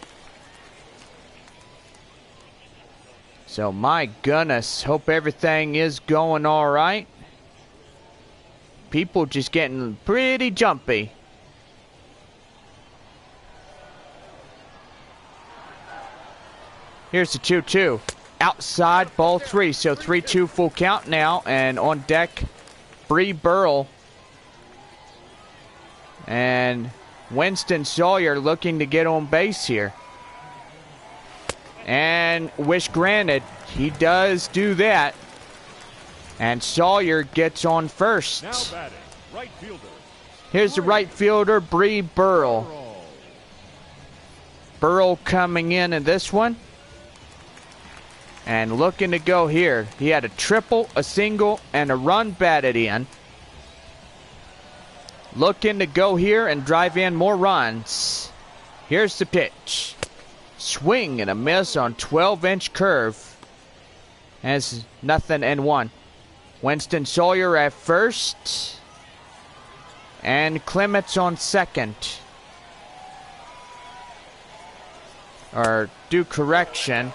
So my goodness, hope everything is going all right. People just getting pretty jumpy. Here's the 2-2. Outside, ball 3. So 3-2 full count now. And on deck, Bree Burrell. And Winston Sawyer looking to get on base here. And wish granted, he does do that. And Sawyer gets on first. Now batting, right fielder. Here's the right fielder, Bree Burrell. Burrell coming in this one. And looking to go here. He had a triple, a single, and a run batted in. looking to go here and drive in more runs. Here's the pitch. Swing and a miss on 12-inch curve. Has nothing and one. Winston Sawyer at first. And Clements on second. Or do correction.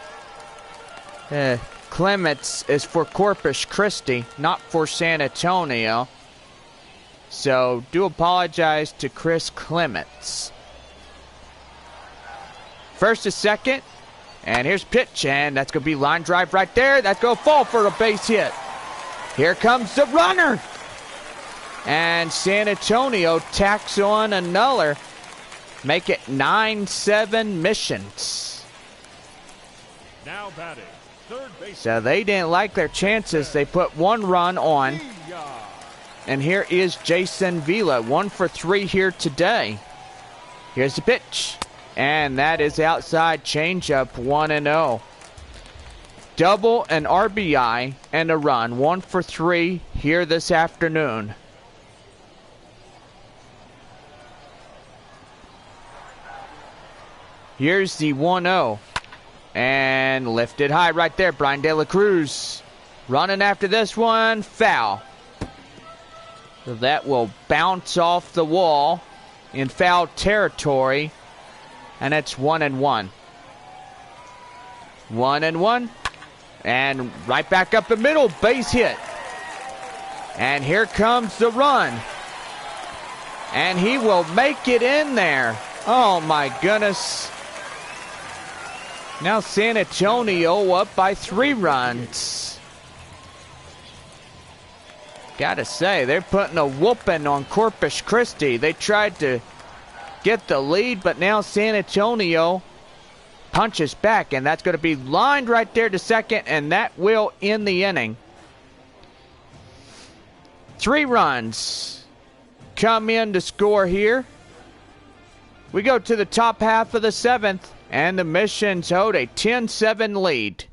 Clements is for Corpus Christi, not for San Antonio. So do apologize to Chris Clements. First to second. And here's pitch, and that's going to be line drive right there. That's going to fall for a base hit. Here comes the runner. And San Antonio tacks on another. Make it 9-7 missions. Now batting, third base. So they didn't like their chances. They put one run on. And here is Jason Vila, 1 for 3 here today. Here's the pitch. And that is outside changeup, 1-0. Double, an RBI, and a run. 1 for 3 here this afternoon. Here's the 1-0. And lifted high right there, Brian De La Cruz. Running after this one, foul. So that will bounce off the wall in foul territory. And it's 1-1. 1-1. And right back up the middle, base hit. And here comes the run. And he will make it in there. Oh my goodness. Now San Antonio up by 3 runs. Gotta say, they're putting a whooping on Corpus Christi. They tried to get the lead, but now San Antonio punches back, and that's going to be lined right there to second, and that will end the inning. 3 runs come in to score here. We go to the top half of the 7th, and the Missions hold a 10-7 lead.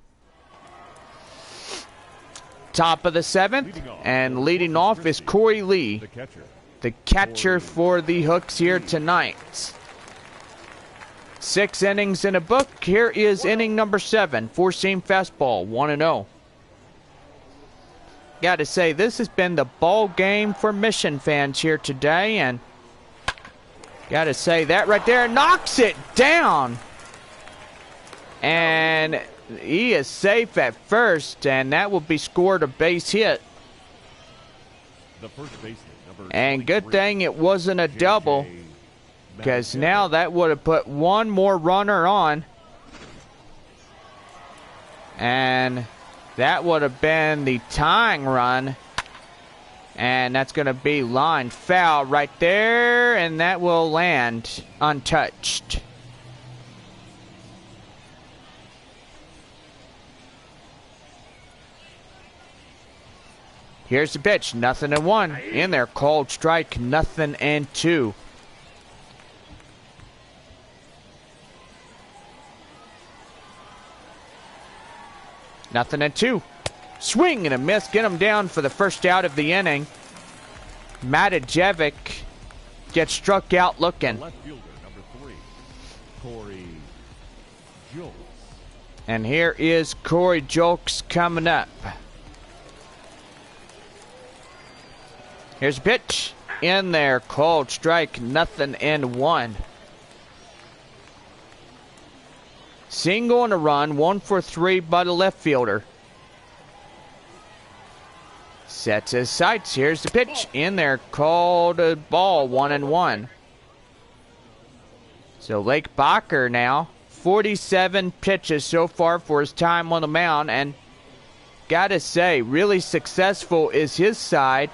Top of the 7th, and leading off is Corey Lee, the catcher for the Hooks here tonight. 6 innings in a book. Here is inning number 7. 4-seam fastball, 1-0. Got to say, this has been the ball game for Mission fans here today, and got to say that right there knocks it down. And he is safe at first, and that will be scored a base hit. The first baseman, number and good thing it wasn't a double, because now that would have put one more runner on. And that would have been the tying run. And that's going to be line foul right there, and that will land untouched. Here's the pitch, 0-1. In there, called strike, 0-2. Nothing and 2. Swing and a miss. Get him down for the first out of the inning. Matajevic gets struck out looking. left fielder, number 3, Corey Julks. And here is Corey Julks coming up. Here's a pitch. In there, called strike, 0-1. Single and a run, 1 for 3 by the left fielder. Sets his sights. Here's the pitch. In there, called a ball, 1-1. So Lake Bacher now, 47 pitches so far for his time on the mound. And gotta say, really successful is his side.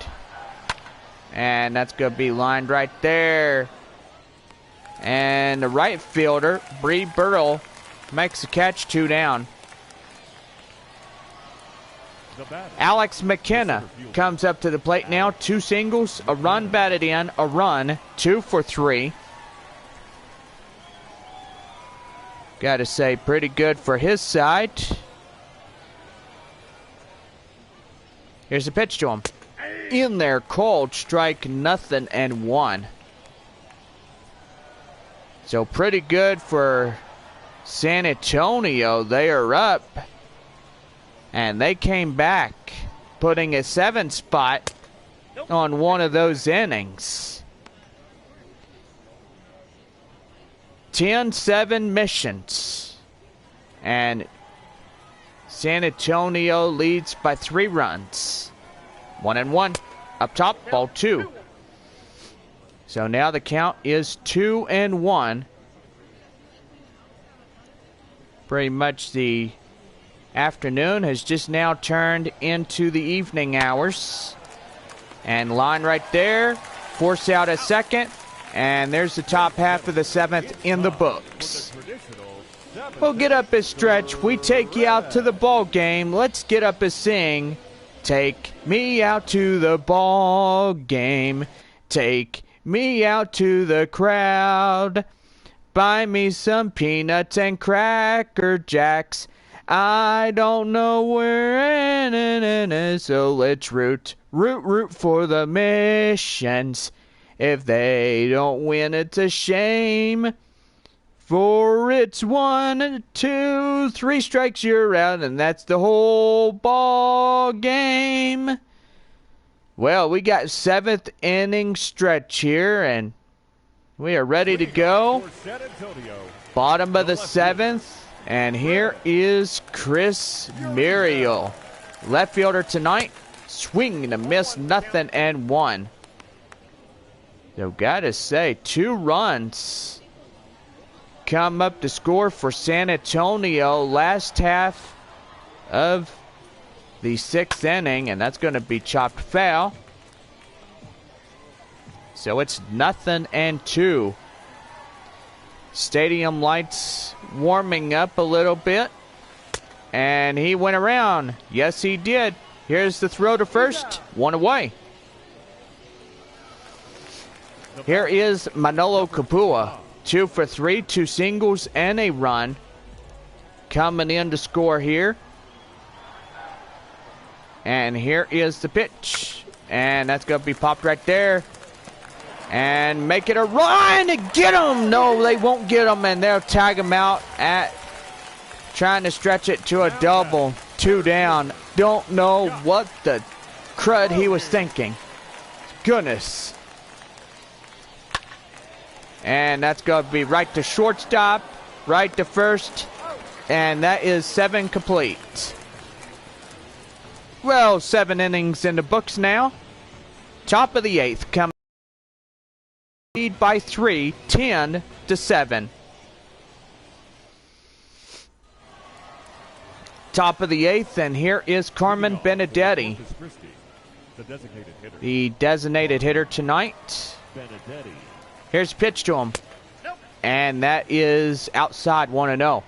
And that's going to be lined right there. And the right fielder, Bree Burrell, makes the catch, 2 down. Alex McKenna comes up to the plate now. 2 singles, a run batted in, a run, 2 for 3. Got to say, pretty good for his side. Here's the pitch to him. in there called strike nothing and one. So pretty good for San Antonio. They are up. And they came back, putting a 7 spot on one of those innings. 10-7 missions. And San Antonio leads by 3 runs. 1-1. Up top, ball 2. So now the count is 2-1. Pretty much the afternoon has just now turned into the evening hours. And line right there. Force out a second. And there's the top half of the 7th in the books. We'll get up a stretch. We take you out to the ball game. Let's get up a sing. Take me out to the ball game. Take me out to the crowd. Buy me some peanuts and Cracker Jacks. I don't know where, so let's root for the missions. If they don't win, it's a shame. For it's 1, 2, 3 strikes, you're out, and that's the whole ball game. Well, we got 7th inning stretch here, and we are ready to go. Bottom of the 7th. And here is Chris Muriel. Left fielder tonight. Swing and a miss, nothing and 1. So gotta say, 2 runs come up to score for San Antonio last half of the 6th inning. And that's going to be chopped foul. So it's nothing and 2. Stadium lights warming up a little bit. And he went around. Yes, he did. Here's the throw to first. 1 away. Here is Manolo Capua. 2 for 3, 2 singles and a run. Coming in to score here. And here is the pitch. And that's going to be popped right there. And make it a run to get him. No, they won't get him, and they'll tag him out at trying to stretch it to a double. 2 down. Don't know what the crud he was thinking. Goodness. And that's going to be right to shortstop, right to first, and that is 7 complete. Well, 7 innings in the books now. Top of the 8th coming. Lead by 3, 10-7. Top of the 8th, and here is Carmen Benedetti, the designated hitter tonight. Here's a pitch to him, and that is outside 1-0.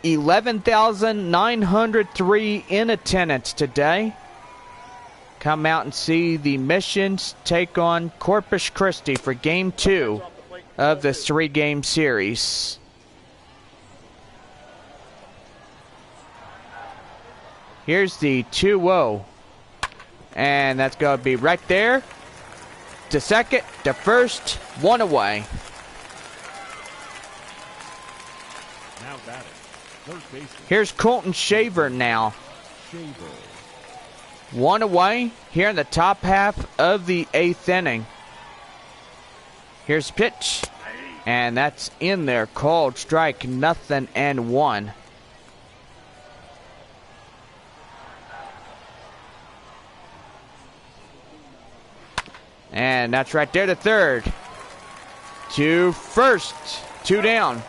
11,903 in attendance today. Come out and see the Missions take on Corpus Christi for Game 2 of the 3-game series. Here's the 2-0. And that's going to be right there. To second, to first, 1 away. Here's Colton Shaver now. 1 away here in the top half of the 8th inning. Here's pitch. And that's in there, called strike nothing and 1. And that's right there to third. To first. 2 down.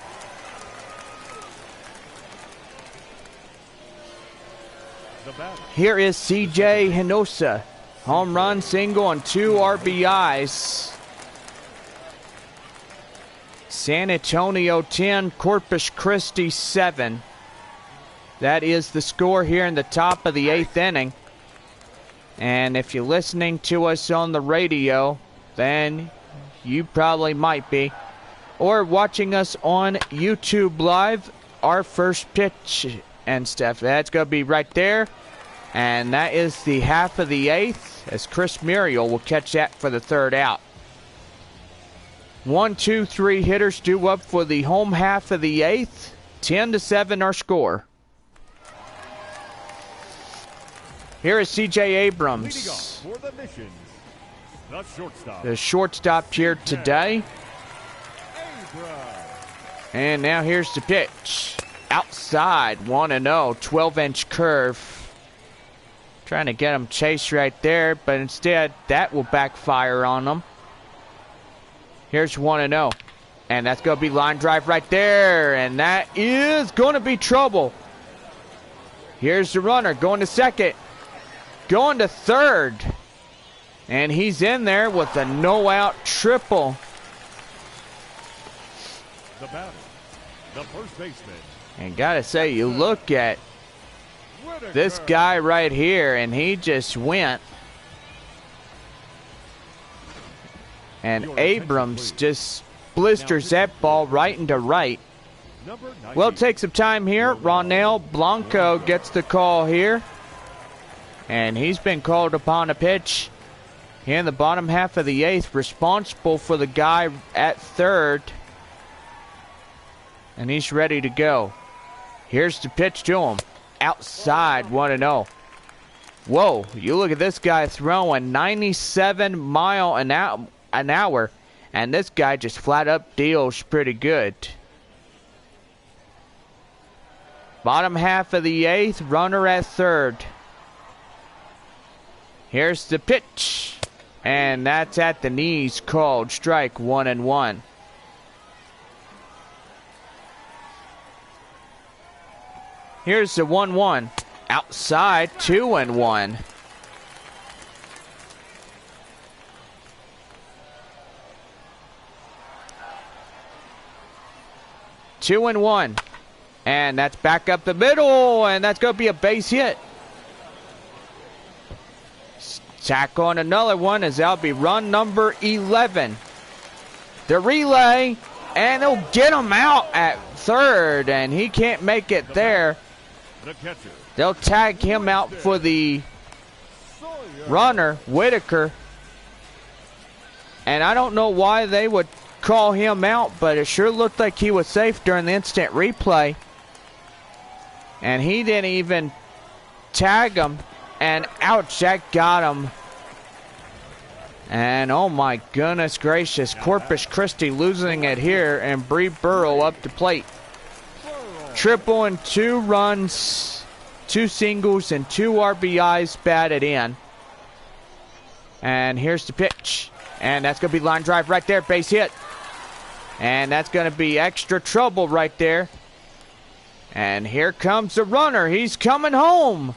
Here is C.J. Hinosa. Home run, single, and 2 RBIs. San Antonio 10, Corpus Christi 7. That is the score here in the top of the 8th inning. And if you're listening to us on the radio, then you probably might be. Or watching us on YouTube Live, our first pitch and stuff. That's going to be right there. And that is the half of the eighth, as Chris Muriel will catch that for the third out. 1, 2, 3 hitters due up for the home half of the eighth. 10-7 our score. Here is C.J. Abrams, for the missions, the shortstop. The shortstop here today. And now here's the pitch. Outside, 1-0, 12-inch curve. Trying to get him chased right there, but instead that will backfire on them. Here's 1-0. And that's going to be line drive right there. And that is going to be trouble. Here's the runner going to second. Going to third. And he's in there with a no-out triple. The batter, the first baseman. And gotta say, you look at this guy right here, and he just went. And Abrams just blisters that ball right into right. Well, take some time here. Ronel Blanco gets the call here. And he's been called upon a pitch here in the bottom half of the eighth, responsible for the guy at third. And he's ready to go. Here's the pitch to him. Outside, 1-0. Whoa, you look at this guy throwing 97 miles an hour. And this guy just flat up deals pretty good. Bottom half of the eighth, runner at third. Here's the pitch. And that's at the knees, called strike, 1-1. Here's the 1-1. Outside, 2-1. Two and one. And that's back up the middle, and that's going to be a base hit. Tack on another one, as that'll be run number 11. The relay, and they'll get him out at third, and he can't make it there. They'll tag him out for the runner, Whitaker. And I don't know why they would call him out, but it sure looked like he was safe during the instant replay. And he didn't even tag him. And ouch, that got him. And oh my goodness gracious, Corpus Christi losing it here, and Bree Burrow up to plate. Triple and 2 runs, 2 singles, and 2 RBIs batted in. And here's the pitch. And that's going to be line drive right there, base hit. And that's going to be extra trouble right there. And here comes the runner. He's coming home.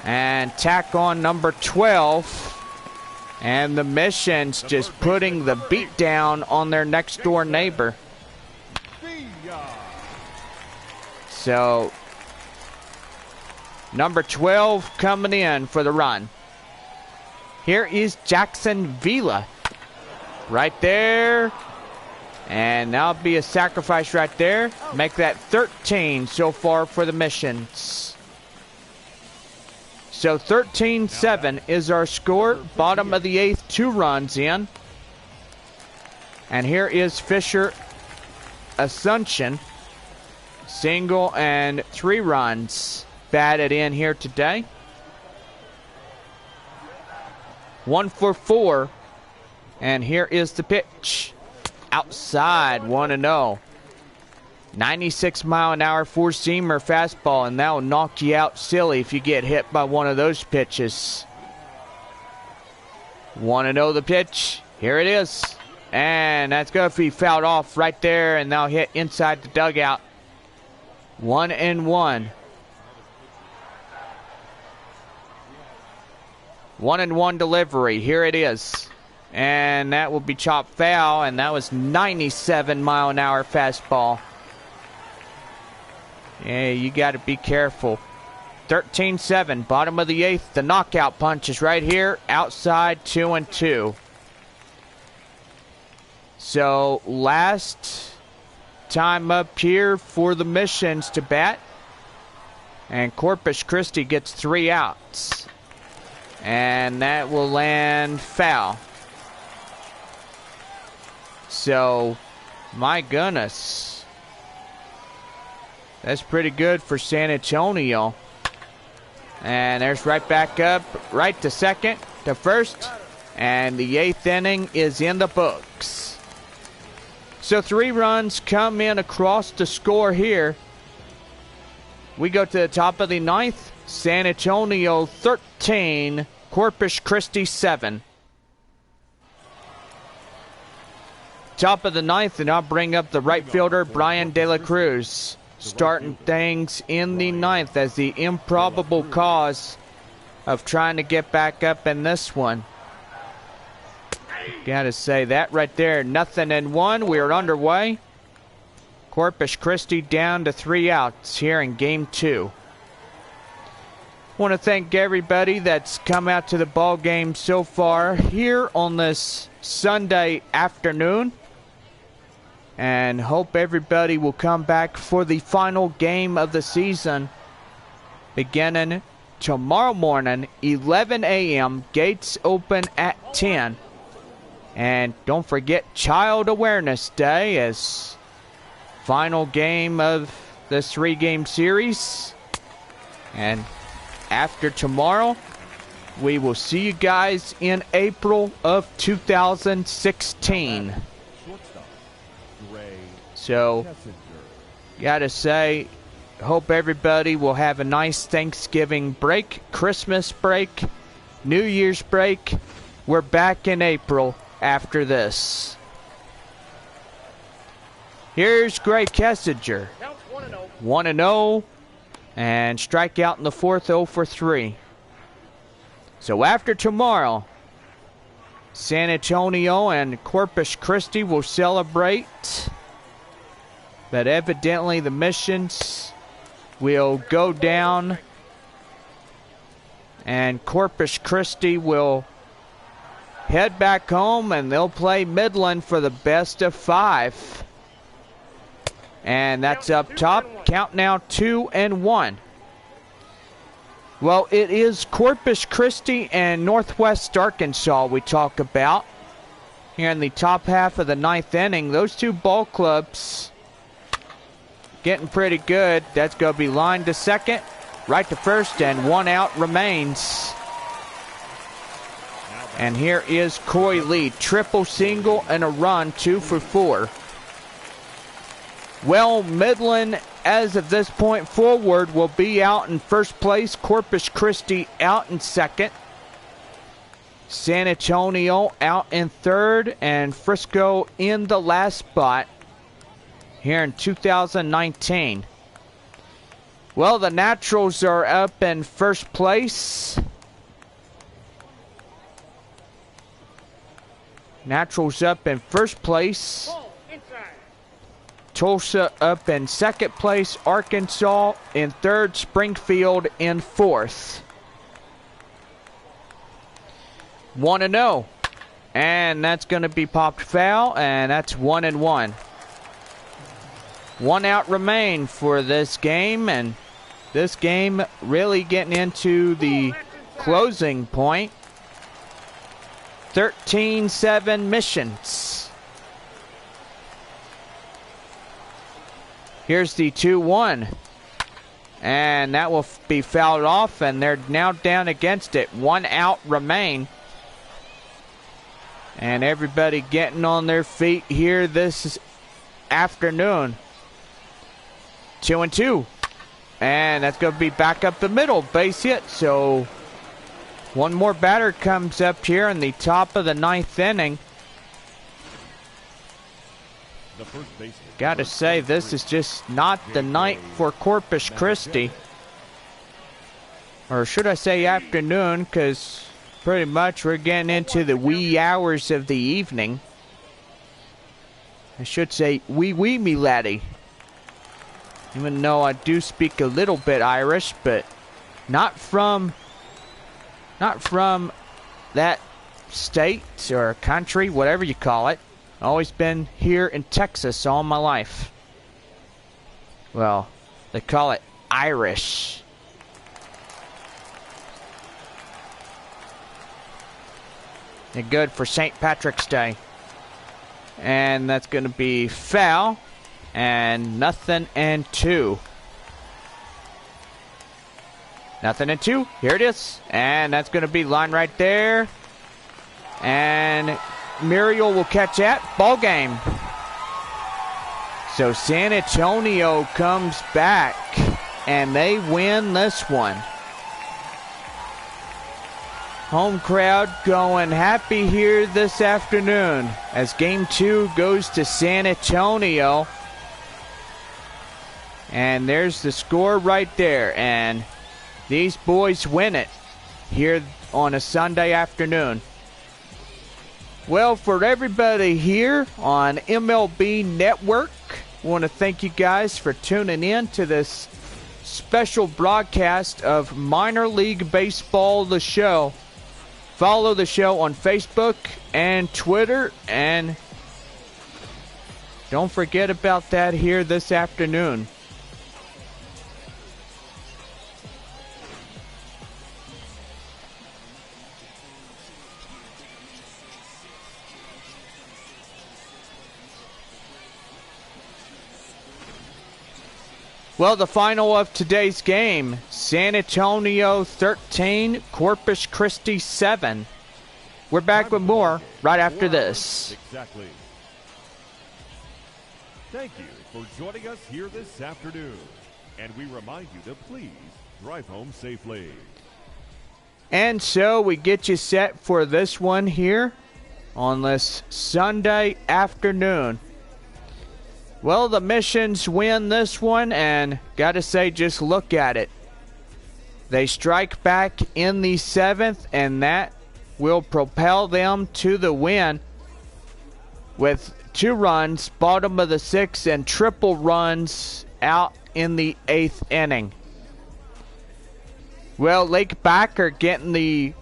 And tack on number 12. And the Mission's just putting the beat down on their next door neighbor. So, number 12 coming in for the run. Here is Jackson Vila. Right there. And that'll be a sacrifice right there. Make that 13 so far for the Missions. So 13-7 is our score. Bottom of the eighth, 2 runs in. And here is Fisher Assumption. Single and 3 runs batted in here today. 1 for 4. And here is the pitch. Outside, 1-0. 96-mile-an-hour four-seamer fastball, and that will knock you out silly if you get hit by one of those pitches. 1-0 the pitch. Here it is. And that's going to be fouled off right there, and they'll hit inside the dugout. 1-1. 1-1 delivery. Here it is. And that will be chopped foul, and that was 97-mile-an-hour fastball. Yeah, you got to be careful. 13-7, bottom of the eighth. The knockout punch is right here, outside, 2-2. So last time up here for the Missions to bat. And Corpus Christi gets 3 outs. And that will land foul. So, my goodness. That's pretty good for San Antonio. And there's right back up, right to second, to first. And the 8th inning is in the books. So 3 runs come in across the score here. We go to the top of the 9th. San Antonio 13, Corpus Christi 7. Top of the 9th, and I'll bring up the right fielder, Brian De La Cruz. Starting things in the 9th as the improbable cause of trying to get back up in this one. Gotta say that right there, 0-1. We're underway. Corpus Christi down to 3 outs here in game 2. Want to thank everybody that's come out to the ball game so far here on this Sunday afternoon. And hope everybody will come back for the final game of the season beginning tomorrow morning, 11 a.m. Gates open at 10. And don't forget Child Awareness Day as final game of this 3-game series. And after tomorrow, we will see you guys in April of 2016. So, gotta say, hope everybody will have a nice Thanksgiving break, Christmas break, New Year's break. We're back in April after this. Here's Gray Kessinger. 1-0. And strike out in the 4th, 0 for 3. So after tomorrow, San Antonio and Corpus Christi will celebrate. But evidently the missions will go down. And Corpus Christi will head back home, and they'll play Midland for the best of 5. And that's up top. Count now 2-1. Well, it is Corpus Christi and Northwest Arkansas we talk about here in the top half of the 9th inning. Those 2 ball clubs getting pretty good. That's going to be lined to second, right to first, and 1 out remains. And here is Coy Lee. Triple single and a run, 2 for 4. Well, Midland, as of this point forward, will be out in first place. Corpus Christi out in second. San Antonio out in third. And Frisco in the last spot here in 2019. Well, the Naturals are up in first place. Naturals up in first place. Tulsa up in second place. Arkansas in third. Springfield in 4th. 1-0. And that's going to be popped foul. And that's 1-1. 1 out remain for this game. And this game really getting into the closing point. 13-7 missions. Here's the 2-1. And that will be fouled off, and they're now down against it. 1 out remain. And everybody getting on their feet here this afternoon. 2-2. And that's going to be back up the middle. Base hit. So one more batter comes up here in the top of the 9th inning. Gotta say, this is just not the night for Corpus Christi. Or should I say afternoon, because pretty much we're getting into the wee hours of the evening. I should say wee me laddie. Even though I do speak a little bit Irish, but not from that state or country, whatever you call it. Always been here in Texas all my life. Well, they call it Irish And good for St. Patrick's Day. And that's going to be foul. And nothing and 2. Nothing and 2. Here it is. And that's going to be line right there. And Muriel will catch that. Ball game. So San Antonio comes back. And they win this one. Home crowd going happy here this afternoon as Game 2 goes to San Antonio. And there's the score right there. And these boys win it here on a Sunday afternoon. Well, for everybody here on MLB Network, I want to thank you guys for tuning in to this special broadcast of Minor League Baseball, the show. Follow the show on Facebook and Twitter, and don't forget about that here this afternoon. Well, the final of today's game, San Antonio 13, Corpus Christi 7. We're back with more right after this. Exactly. Thank you for joining us here this afternoon. And we remind you to please drive home safely. And so we get you set for this one here on this Sunday afternoon. Well, the Missions win this one, and gotta say, just look at it. They strike back in the 7th, and that will propel them to the win with 2 runs, bottom of the 6th, and triple runs out in the 8th inning. Well, Lake Backer getting the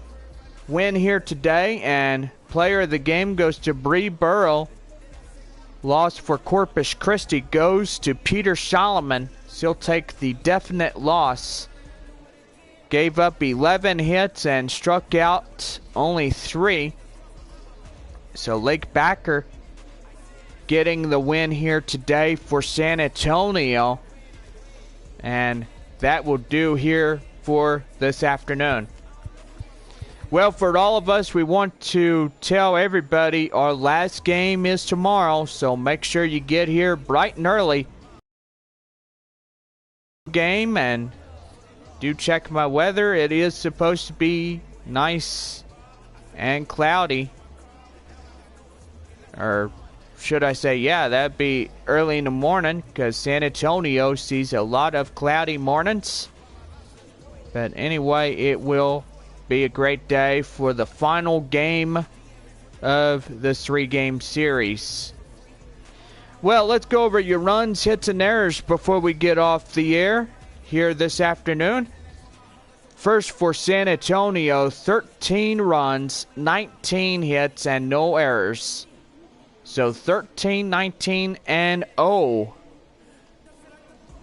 win here today, and player of the game goes to Bree Burrow. Loss for Corpus Christi goes to Peter Solomon. He'll take the definite loss. Gave up 11 hits and struck out only 3. So Lake Backer getting the win here today for San Antonio. And that will do here for this afternoon. Well, for all of us, we want to tell everybody our last game is tomorrow, so make sure you get here bright and early. Game, and do check my weather. It is supposed to be nice and cloudy. Or should I say, yeah, that'd be early in the morning, because San Antonio sees a lot of cloudy mornings. But anyway, it will be a great day for the final game of this 3-game series. Well, let's go over your runs, hits, and errors before we get off the air here this afternoon. First for San Antonio, 13 runs, 19 hits, and no errors. So 13, 19, and 0.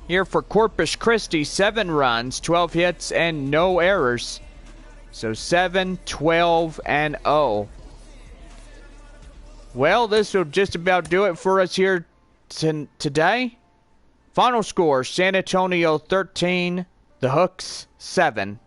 Here for Corpus Christi, 7 runs, 12 hits, and no errors. So 7, 12, and 0. Well, this will just about do it for us here today. Final score, San Antonio 13, the Hooks 7.